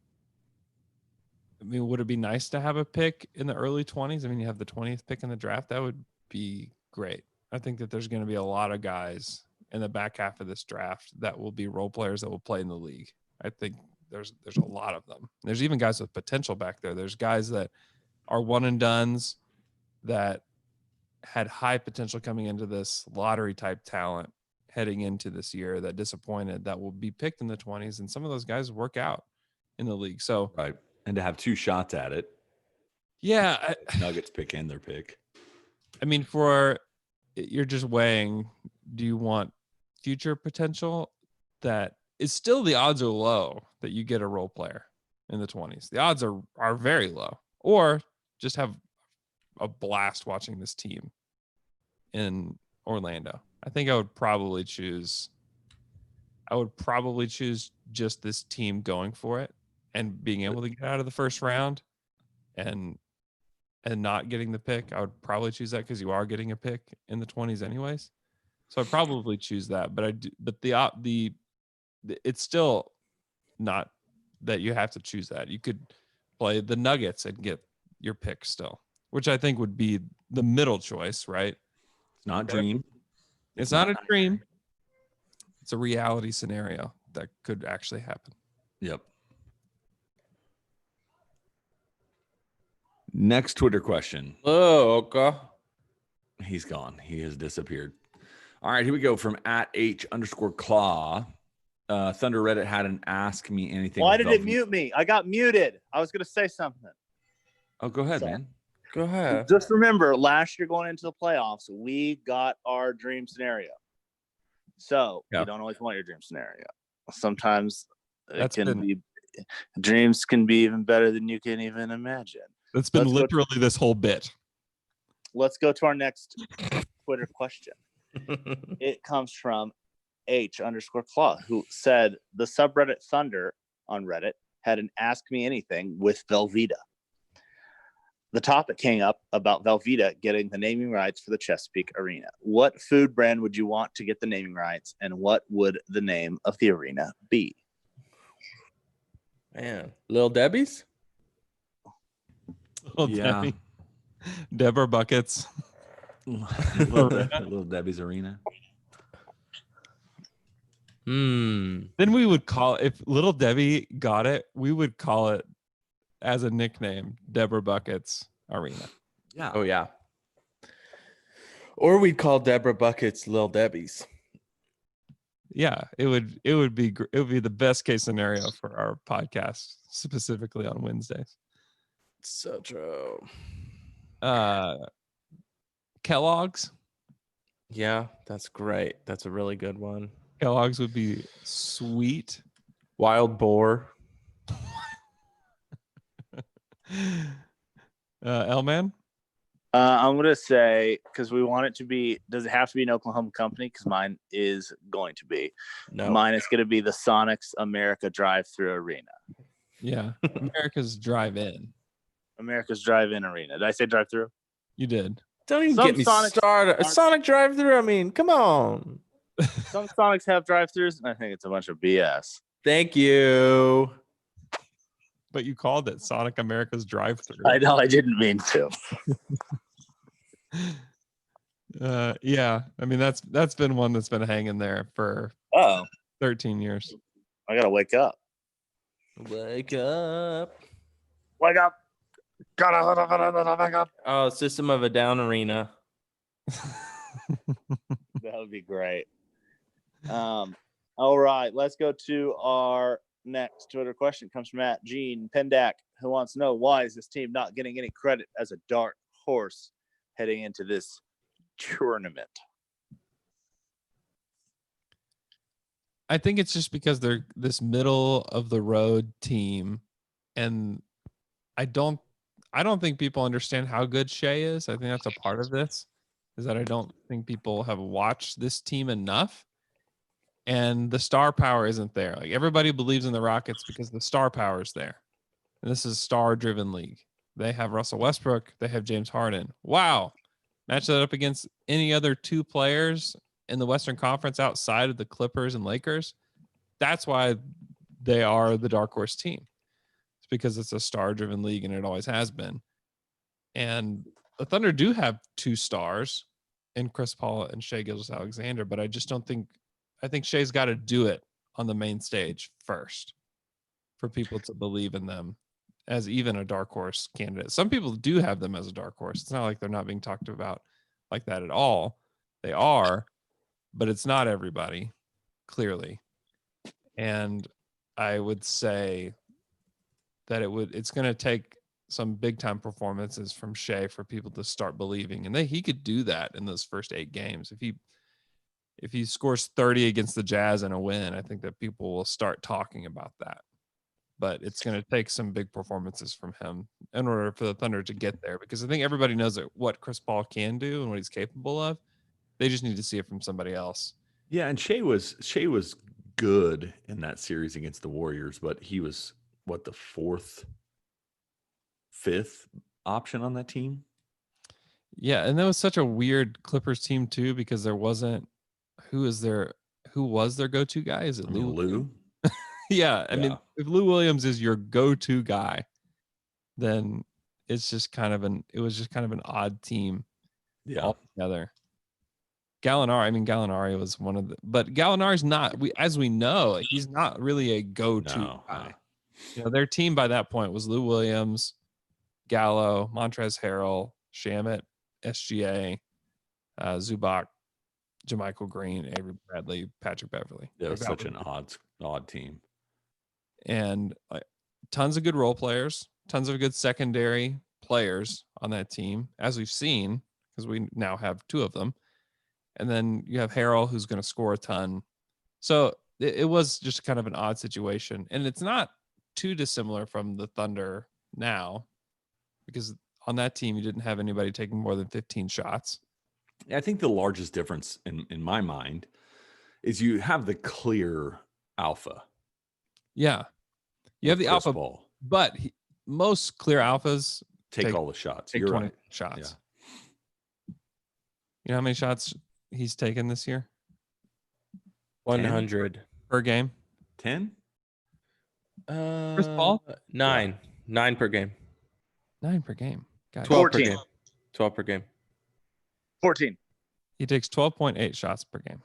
I mean, would it be nice to have a pick in the early 20s? I mean, you have the 20th pick in the draft. That would be great. I think that there's going to be a lot of guys in the back half of this draft that will be role players that will play in the league. I think there's a lot of them. There's even guys with potential back there. There's guys that are one and dones that had high potential coming into this, lottery type talent heading into this year that disappointed, that will be picked in the 20s, and some of those guys work out in the league. So Right. And to have 2 shots at it, yeah, Nuggets pick and their pick. I mean, you're just weighing, do you want future potential that is still, the odds are low that you get a role player in the 20s. The odds are very low, or just have a blast watching this team in Orlando. I think I would probably choose just this team going for it and being able to get out of the first round and not getting the pick. I would probably choose that because you are getting a pick in the 20s anyways. So I'd probably choose that. But it's still not that you have to choose that. You could play the Nuggets and get your pick still, which I think would be the middle choice, right? It's not dream. It's not a dream. It's a reality scenario that could actually happen. Yep. Next Twitter question. Oh, okay. He's gone. He has disappeared. All right, here we go from @H_Claw. Thunder Reddit had an ask me anything. Why did it mute me? I got muted. I was going to say something. Oh, go ahead, Sorry. man. Go ahead. Just remember, last year going into the playoffs, we got our dream scenario. So Yeah. you don't always want your dream scenario. Sometimes dreams can be even better than you can even imagine. That's been literally this whole bit. Let's go to our next Twitter question. It comes from H_Claw, who said the subreddit Thunder on Reddit had an Ask Me Anything with Velveeta. The topic came up about Velveeta getting the naming rights for the Chesapeake Arena. What food brand would you want to get the naming rights, and what would the name of the arena be? Man, Lil Debbie's? Yeah. Debbie. Deborah Buckets. Little Debbie's Arena. Then we would call, if Little Debbie got it, we would call it as a nickname, Deborah Buckets Arena. Yeah. Oh, yeah. Or we'd call Deborah Buckets Lil Debbie's. Yeah, it would be the best case scenario for our podcast, specifically on Wednesdays. So true. Kellogg's. Yeah, that's great. That's a really good one. Kellogg's would be sweet. Wild Boar. L-Man? I'm going to say, because we want it to be, does it have to be an Oklahoma company? Because mine is going to be. No. Mine is going to be the Sonics America Drive-Thru Arena. Yeah. America's Drive-In. America's Drive-In Arena. Did I say drive-through? You did. Don't even Some get me Sonics started. A aren't- Sonic drive-through. I mean, come on. Some Sonics have drive-thrus, and I think it's a bunch of BS. Thank you. But you called it Sonic America's Drive-Thru. I know, I didn't mean to. Yeah. I mean, that's been one that's been hanging there for Oh, 13 years. I got to wake up. Wake up. Wake up. Gotta wake up. Oh, System of a Down Arena. That would be great. All right, let's go to our next Twitter question. It comes from Gene Pendak, who wants to know, why is this team not getting any credit as a dark horse heading into this tournament? I think it's just because they're this middle of the road team, and I don't think people understand how good Shea is. I think that's a part of this, is that I don't think people have watched this team enough, and the star power isn't there. Like, everybody believes in the Rockets because the star power is there, and this is a star-driven league. They have Russell Westbrook. They have James Harden. Wow. Match that up against any other two players in the Western Conference outside of the Clippers and Lakers. That's why they are the dark horse team. It's because it's a star-driven league, and it always has been. And the Thunder do have two stars in Chris Paul and Shai Gilgeous-Alexander, but I just don't think – I think Shai's got to do it on the main stage first for people to believe in them as even a dark horse candidate. Some people do have them as a dark horse. It's not like they're not being talked about like that at all. They are, but it's not everybody, clearly. And I would say that it's going to take some big time performances from Shea for people to start believing. And he could do that in those first 8 games. If he scores 30 against the Jazz and a win, I think that people will start talking about that. But it's going to take some big performances from him in order for the Thunder to get there, because I think everybody knows what Chris Paul can do and what he's capable of. They just need to see it from somebody else. Yeah, and Shea was good in that series against the Warriors, but he was the 4th, 5th option on that team. Yeah, and that was such a weird Clippers team too, because there wasn't who was their go-to guy? Is it Lou? Yeah, I mean, if Lou Williams is your go-to guy, then it was just kind of an odd team altogether. Gallinari was one of but Gallinari's not, as we know, he's not really a go-to guy. Their team by that point was Lou Williams, Gallo, Montrezl Harrell, Shamet, SGA, Zubac, JaMychal Green, Avery Bradley, Patrick Beverly. Yeah, it was such an odd team. And tons of good role players, tons of good secondary players on that team, as we've seen, because we now have 2 of them. And then you have Harrell, who's going to score a ton. So it was just kind of an odd situation. And it's not too dissimilar from the Thunder now, because on that team, you didn't have anybody taking more than 15 shots. I think the largest difference in my mind is you have the clear alpha. Yeah. You have the alpha ball, but most clear alphas take all the shots. Take You're 20 right. shots. Yeah. You know how many shots he's taken this year? 100 per game. 10? Chris Paul? 9. 9 per game. 9 per game. Guys. 12 14. per game. 12 per game. 14. He takes 12.8 shots per game.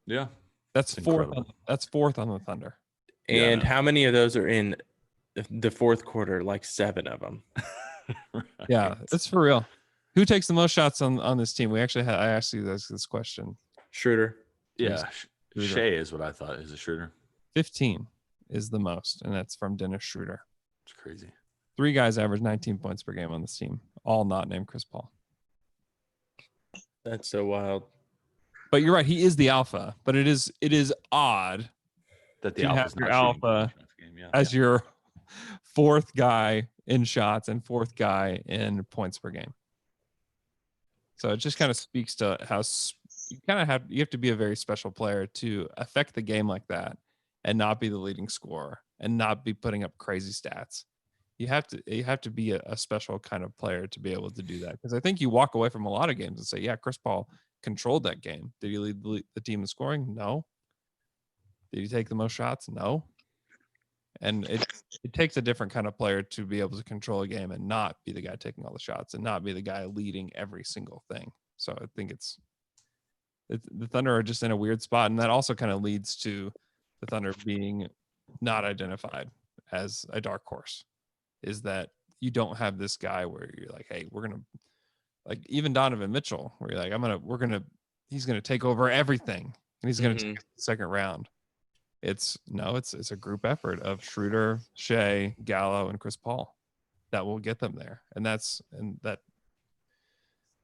Yeah. That's fourth. That's 4th on the Thunder. And how many of those are in the 4th quarter? Like 7 of them. Right. Yeah, that's for real. Who takes the most shots on this team? I asked you this question. Schroeder. Yeah. Shea is what I thought is a shooter. 15 is the most, and that's from Dennis Schroeder. It's crazy. 3 guys average 19 points per game on this team, all not named Chris Paul. That's so wild. But you're right, he is the alpha. But it is odd that the to have your alpha as your 4th guy in shots and 4th guy in points per game. So it just kind of speaks to how you have to be a very special player to affect the game like that and not be the leading scorer and not be putting up crazy stats. You have to be a special kind of player to be able to do that, because I think you walk away from a lot of games and say, yeah, Chris Paul controlled that game. Did he lead the team in scoring? No. Did he take the most shots? No. And it takes a different kind of player to be able to control a game and not be the guy taking all the shots and not be the guy leading every single thing. So I think the Thunder are just in a weird spot, and that also kind of leads to the Thunder being not identified as a dark horse. Is that you don't have this guy where you're like, hey, we're gonna, like even Donovan Mitchell, where you're like, he's gonna take over everything and he's gonna take the 2nd round. It's a group effort of Schroeder, Shea, Gallo, and Chris Paul that will get them there. And that's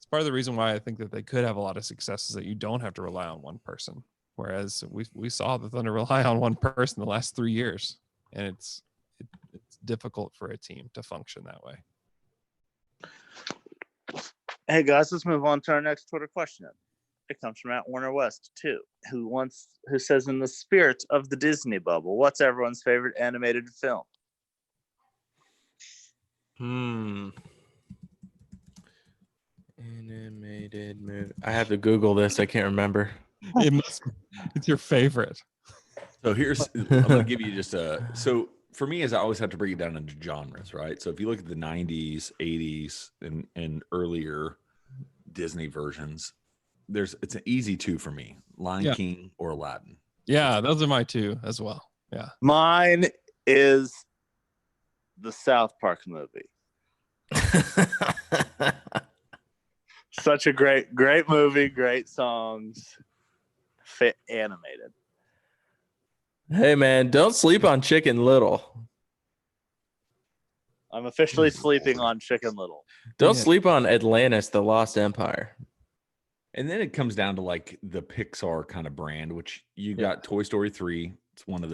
part of the reason why I think that they could have a lot of success, is that you don't have to rely on one person. Whereas we saw the Thunder rely on one person the last 3 years, and it's difficult for a team to function that way. Hey guys, let's move on to our next Twitter question. It comes from Warner West 2, who says, in the spirit of the Disney bubble, what's everyone's favorite animated film? Animated movie. I have to Google this. I can't remember. It's your favorite. So I'm gonna give you just so for me, is I always have to break it down into genres, right? So if you look at the 90s, 80s, and earlier Disney versions, it's an easy 2 for me: Lion King or Aladdin. Yeah, those are my 2 as well. Yeah, mine is the South Park movie. Such a great movie, great songs, fit animated. Hey man, don't sleep on Chicken Little. I'm officially sleeping on Chicken Little. Don't Yeah. sleep on Atlantis, the Lost Empire. And then it comes down to like the Pixar kind of brand, which you Yeah. got Toy Story 3. It's one of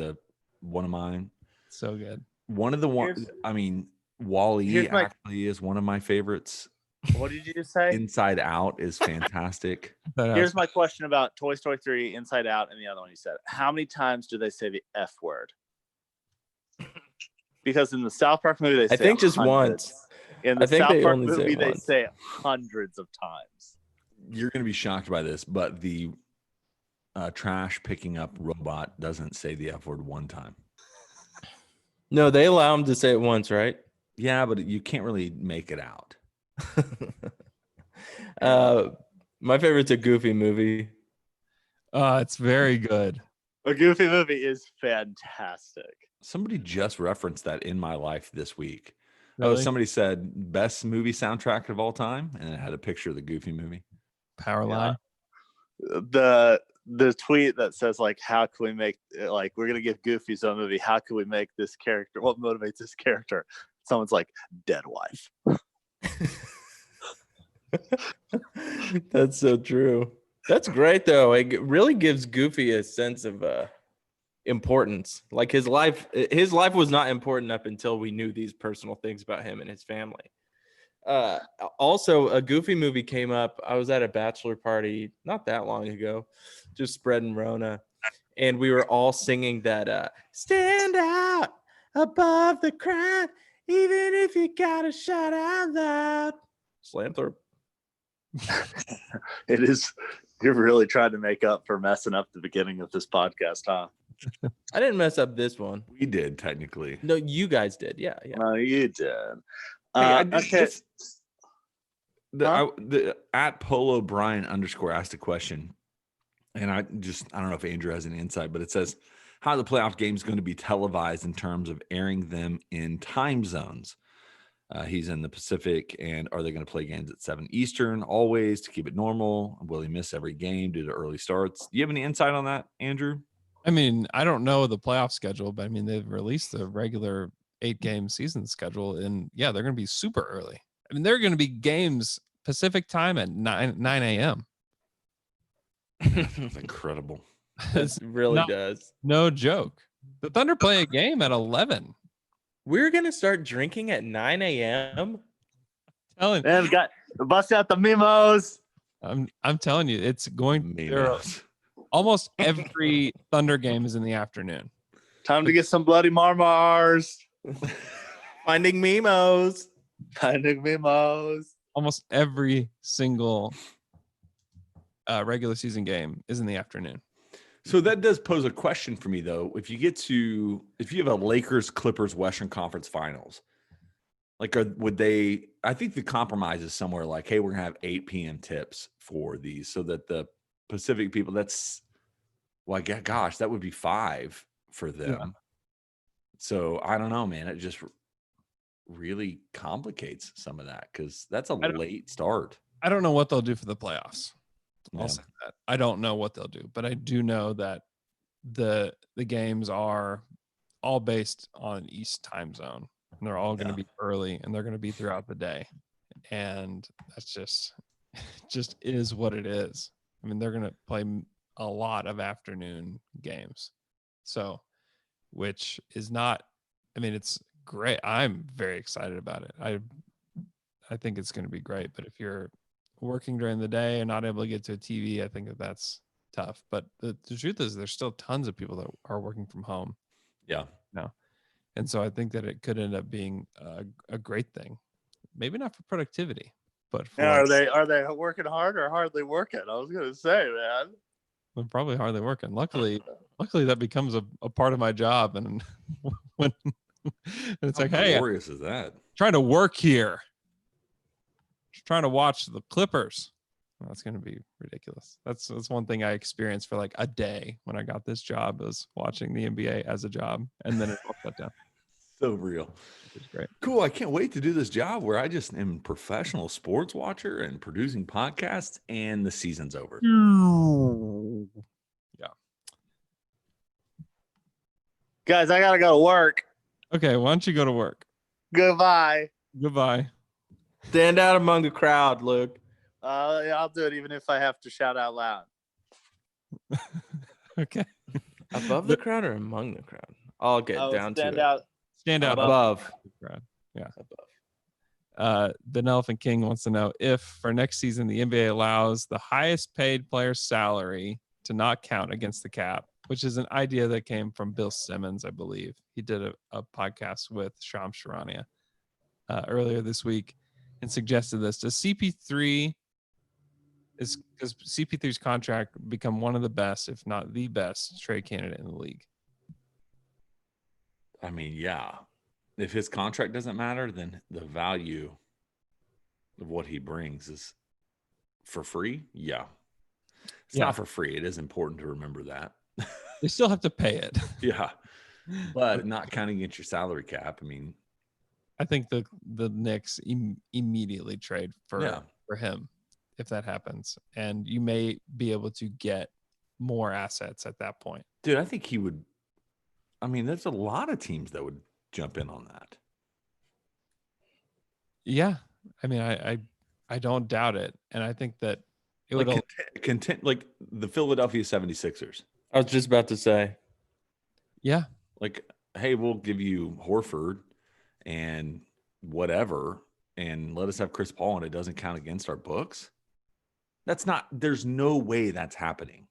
mine. So good. One of the Here's- I mean, Wall-E here's my- actually is one of my favorites. What did you just say? Inside Out is fantastic. Here's my question about Toy Story 3, Inside Out, and the other one you said. How many times do they say the F word? Because in the South Park movie, they say I think just hundreds. once. In the I think South they Park only say movie, they once. say it hundreds of times. You're going to be shocked by this, but the trash picking up robot doesn't say the F word one time. No, they allow him to say it once, right? Yeah, but you can't really make it out. My favorite's a Goofy movie. It's very good. A Goofy movie is fantastic. Somebody just referenced that in my life this week. Really? Oh, somebody said best movie soundtrack of all time, and it had a picture of the Goofy movie. Powerline. The tweet that says like, how can we make, like, we're gonna give Goofy's own movie, how can we make this character, what motivates this character? Someone's like, dead wife. That's so true. That's great though. It really gives Goofy a sense of importance. Like his life was not important up until we knew these personal things about him and his family. Also, a Goofy movie came up. I was at a bachelor party not that long ago, just spreading Rona, and we were all singing that "Stand Out Above the Crowd, even if you gotta shout out loud." Slamthorpe. It is, you're really trying to make up for messing up the beginning of this podcast, huh? I didn't mess up this one. We did technically. No, you guys did. Yeah. No, you did. Okay. Huh? The at Polo Brian _ asked a question, and I don't know if Andrew has any insight, but it says, how are the playoff games going to be televised in terms of airing them in time zones? He's in the Pacific, and are they going to play games at 7 Eastern always to keep it normal? Will he miss every game due to early starts? Do you have any insight on that, Andrew? I mean, I don't know the playoff schedule, but I mean, they've released the regular 8-game season schedule, and yeah, they're going to be super early. I mean, there are going to be games Pacific time at 9 a.m. That's incredible. It really No. does. No joke. The Thunder play a game at 11. We're gonna start drinking at 9 a.m. Telling, And got bust out the memos. I'm telling you, it's going. There are, Memos. almost every Thunder game is in the afternoon. Time to get some bloody marmars. Finding memos. Finding memos. Almost every single regular season game is in the afternoon. So that does pose a question for me, though. If you have a Lakers Clippers Western Conference Finals, like would they? I think the compromise is somewhere like, hey, we're gonna have 8 p.m. tips for these, so that the Pacific people. Gosh, that would be 5 for them. Yeah. So I don't know, man. It just really complicates some of that because that's a late start. I don't know what they'll do for the playoffs. Yeah. I'll say that. I don't know what they'll do, but I do know that the games are all based on East time zone. And they're all going to be early, and they're going to be throughout the day. And that's just is what it is. I mean, they're going to play a lot of afternoon games. So, which is not, I mean, it's great. I'm very excited about it. I think it's going to be great, but if you're working during the day and not able to get to a TV, I think that's tough. But the truth is there's still tons of people that are working from home. Yeah. No. And so I think that it could end up being a great thing. Maybe not for productivity, but for Are they working hard or hardly working? I was gonna say, man. they're probably hardly working. Luckily that becomes a part of my job. And when it's like, hey, I'm glorious is that? trying to work here. Just trying to watch the Clippers. Well, that's going to be ridiculous. That's one thing I experienced for like a day when I got this job, was watching the NBA as a job, and then it all shut down. so real. It's great. Cool. I can't wait to do this job where I just am professional sports watcher and producing podcasts, and the season's over. Yeah. Guys, I gotta go to work. Okay, why don't you go to work? Goodbye. Goodbye. Stand out among the crowd, Luke. Yeah, I'll do it even if I have to shout out loud. Okay. Above the crowd or among the crowd? I'll get I'll down to stand it. out. Stand out Above. Yeah. Above. Ben Elephant King wants to know if for next season the NBA allows the highest paid player's salary to not count against the cap, which is an idea that came from Bill Simmons, I believe. He did a podcast with Shams Charania earlier this week and suggested this. Does CP3 because CP3's contract become one of the best, if not the best, trade candidate in the league? I mean, yeah. If his contract doesn't matter, then the value of what he brings is for free. Yeah. It's not for free. It is important to remember that. They still have to pay it. Yeah. But not counting against your salary cap. I mean, I think the Knicks immediately trade for him if that happens. And you may be able to get more assets at that point. Dude, I think he would. I mean, there's a lot of teams that would jump in on that. Yeah. I mean, I don't doubt it. And I think that it like would like the Philadelphia 76ers. I was just about to say. Yeah. Like, hey, we'll give you Horford and whatever, and let us have Chris Paul, and it doesn't count against our books. There's no way that's happening.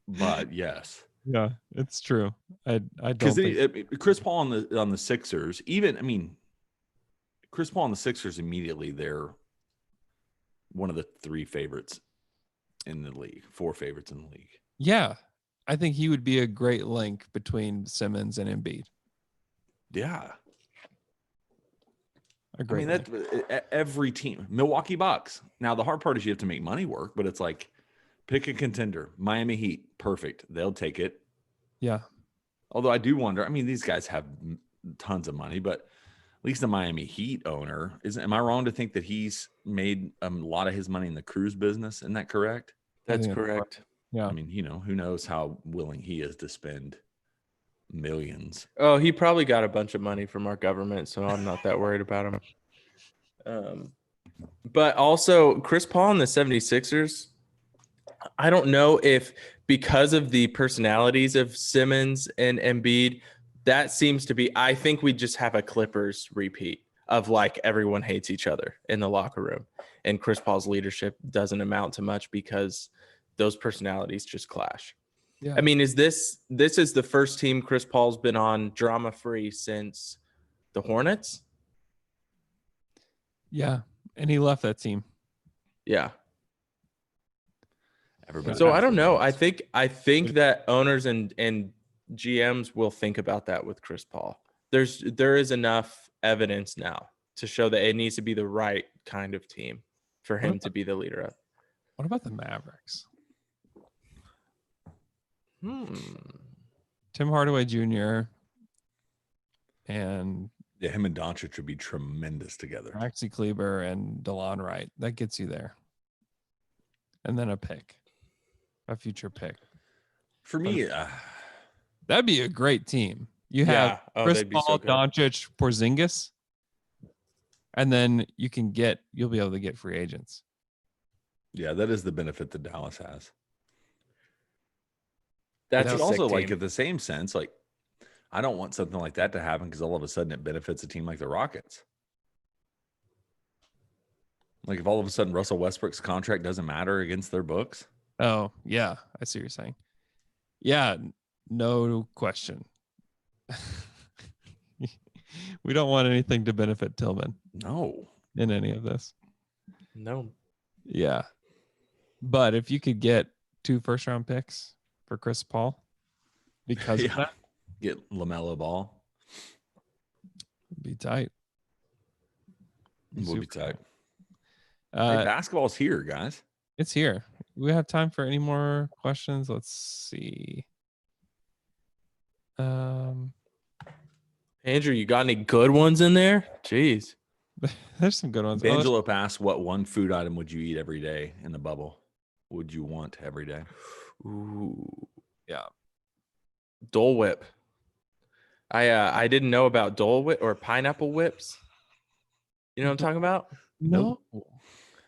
But yes. Yeah, it's true. I don't think Chris Paul on the Sixers, Chris Paul on the Sixers immediately, they're one of the 3 favorites in the league, 4 favorites in the league. Yeah. I think he would be a great link between Simmons and Embiid. Yeah. Every team, Milwaukee Bucks. Now, the hard part is you have to make money work, but it's like, pick a contender. Miami Heat, perfect. They'll take it. Yeah. Although I do wonder, these guys have tons of money, but at least the Miami Heat owner, am I wrong to think that he's made a lot of his money in the cruise business? Isn't that correct? That's correct. Yeah. I mean, who knows how willing he is to spend millions. Oh, he probably got a bunch of money from our government, so I'm not that worried about him. But also, Chris Paul and the 76ers, I don't know if because of the personalities of Simmons and Embiid, that seems to be, I think we just have a Clippers repeat of like everyone hates each other in the locker room. And Chris Paul's leadership doesn't amount to much because those personalities just clash. Yeah. I mean, this is the first team Chris Paul's been on drama-free since the Hornets? Yeah. And he left that team. Yeah. Everybody So I don't know. I think that owners and GMs will think about that with Chris Paul. There is enough evidence now to show that it needs to be the right kind of team for him to be the leader of. What about the Mavericks? Tim Hardaway Jr. and him and Doncic would be tremendous together. Maxi Kleber and DeLon Wright. That gets you there. And then a future pick. For me, that'd be a great team. You have Chris Paul, Doncic, Porzingis, and then you'll be able to get free agents. Yeah, that is the benefit that Dallas has. That's also like in the same sense, like I don't want something like that to happen because all of a sudden it benefits a team like the Rockets. Like if all of a sudden Russell Westbrook's contract doesn't matter against their books. Oh, yeah. I see what you're saying. Yeah, no question. We don't want anything to benefit Tillman. No. In any of this. No. Yeah. But if you could get 2 first-round picks for Chris Paul because of that. Get LaMelo Ball. Be tight. We'll be tight. Hey, basketball's here, guys. It's here. We have time for any more questions? Let's see. Andrew, you got any good ones in there? Jeez. There's some good ones. Oh, Angelo asked, "What one food item would you eat every day in the bubble? Would you want every day?" Ooh. yeah. Dole Whip. I didn't know about Dole Whip or pineapple whips. You know what I'm talking about? No.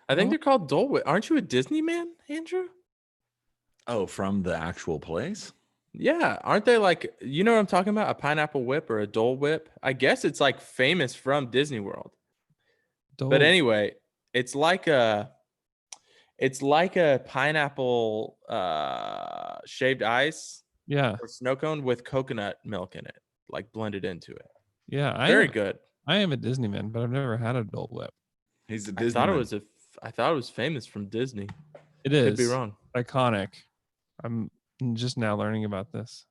I think No. they're called Dole Whip. Aren't you a Disney man, Andrew? Oh, from the actual place? Yeah, aren't they like, you know what I'm talking about? A pineapple whip or a Dole Whip? I guess it's like famous from Disney World. But anyway, it's like a pineapple shaved ice Yeah. or snow cone with coconut milk in it, like blended into it. Yeah. Very good. I am a Disney man, but I've never had a Dole Whip. He's a I Disney. thought it was famous from Disney. It Could be is wrong. iconic. I'm just now learning about this.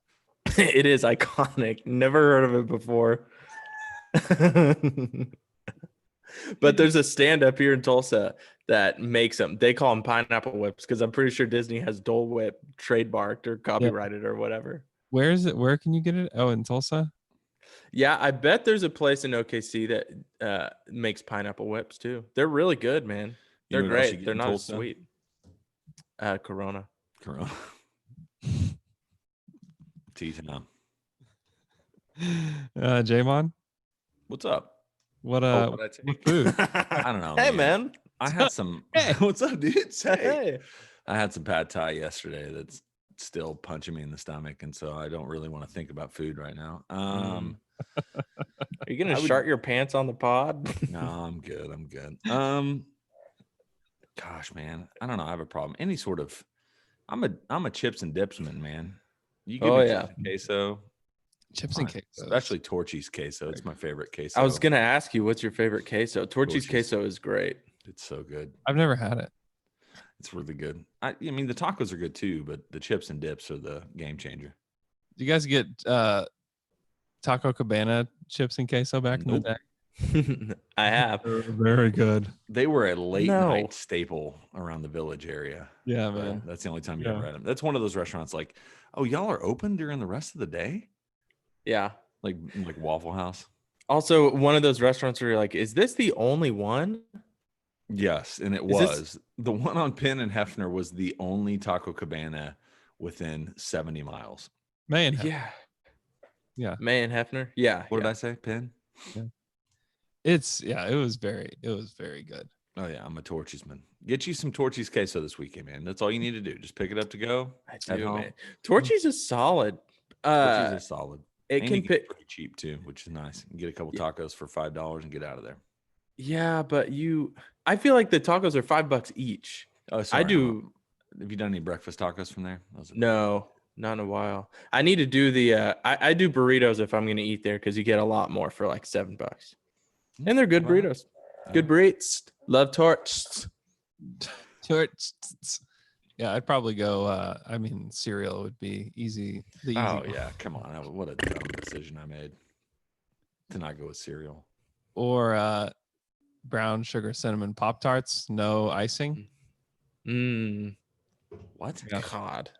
It is iconic. Never heard of it before. But there's a stand up here in Tulsa that makes them. They call them pineapple whips because I'm pretty sure Disney has Dole Whip trademarked or copyrighted or whatever. Where is it? Where can you get it? Oh, in Tulsa? Yeah, I bet there's a place in OKC that makes pineapple whips too. They're really good, man. You They're know what else you great. get They're in not as Tulsa? sweet. Corona. Corona. T-Town. Jamon, What's up? what Oh, what'd I take? what food? I don't know. Hey, man. I had some. Hey. What's up, dude? Say. Hey. I had some pad thai yesterday. That's still punching me in the stomach, and so I don't really want to think about food right now. Are you gonna I would- shart your pants on the pod? No, I'm good. I'm good. Gosh, man, I don't know. I have a problem. Any sort of, I'm a chips and dipsman, man. You give Oh, me yeah. chips and queso, Chips and fine. quesos. Especially Torchy's queso. It's my favorite queso. I was gonna ask you what's your favorite queso. Torchy's Torchy's. queso is great. It's so good. I've never had it. It's really good. I mean, the tacos are good too, but the chips and dips are the game changer. Do you guys get Taco Cabana chips and queso back in the Nope. day? I have. They're very good. They were a late No. night staple around the Village area. Yeah, man. That's the only time you Yeah. ever had them. That's one of those restaurants like, oh, y'all are open during the rest of the day? Yeah. Like Waffle House? Also, one of those restaurants where you're like, is this the only one? Yes, and it Is this- was. The one on Penn and Hefner was the only Taco Cabana within 70 miles. Man, Yeah. Yeah. May and Hefner. Yeah. What yeah. did I say? Penn? it was very good. Oh, yeah, I'm a Torchy's-man. Get you some Torchy's queso this weekend, man. That's all you need to do. Just pick it up to go. I at do, home. man. Torchy's is solid. Torchy's is solid. It And can you get it pick. pretty cheap too, which is nice. You can get a couple tacos for $5 and get out of there. Yeah, but I feel like the tacos are $5 each. Oh, sorry. I do. Have you done any breakfast tacos from there? Those are No, not in a while. I need to do the. I do burritos if I'm going to eat there because you get a lot more for like $7, and they're good Wow. burritos. Good burritos. Love torts. Yeah, I'd probably go. I mean, cereal would be easy. The easy Oh one. yeah, come on! What a dumb decision I made to not go with cereal. Or brown sugar cinnamon Pop Tarts, no icing. What? Yeah. God.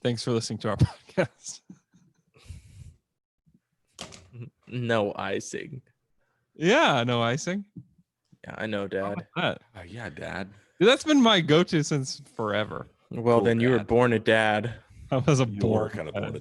Thanks for listening to our podcast. No icing. Yeah, no icing. Yeah, I know, Dad. That. Oh yeah, Dad. Dude, that's been my go-to since forever. Well, Cool, then you were Dad. born a dad. I was a You born were kind of dad. born a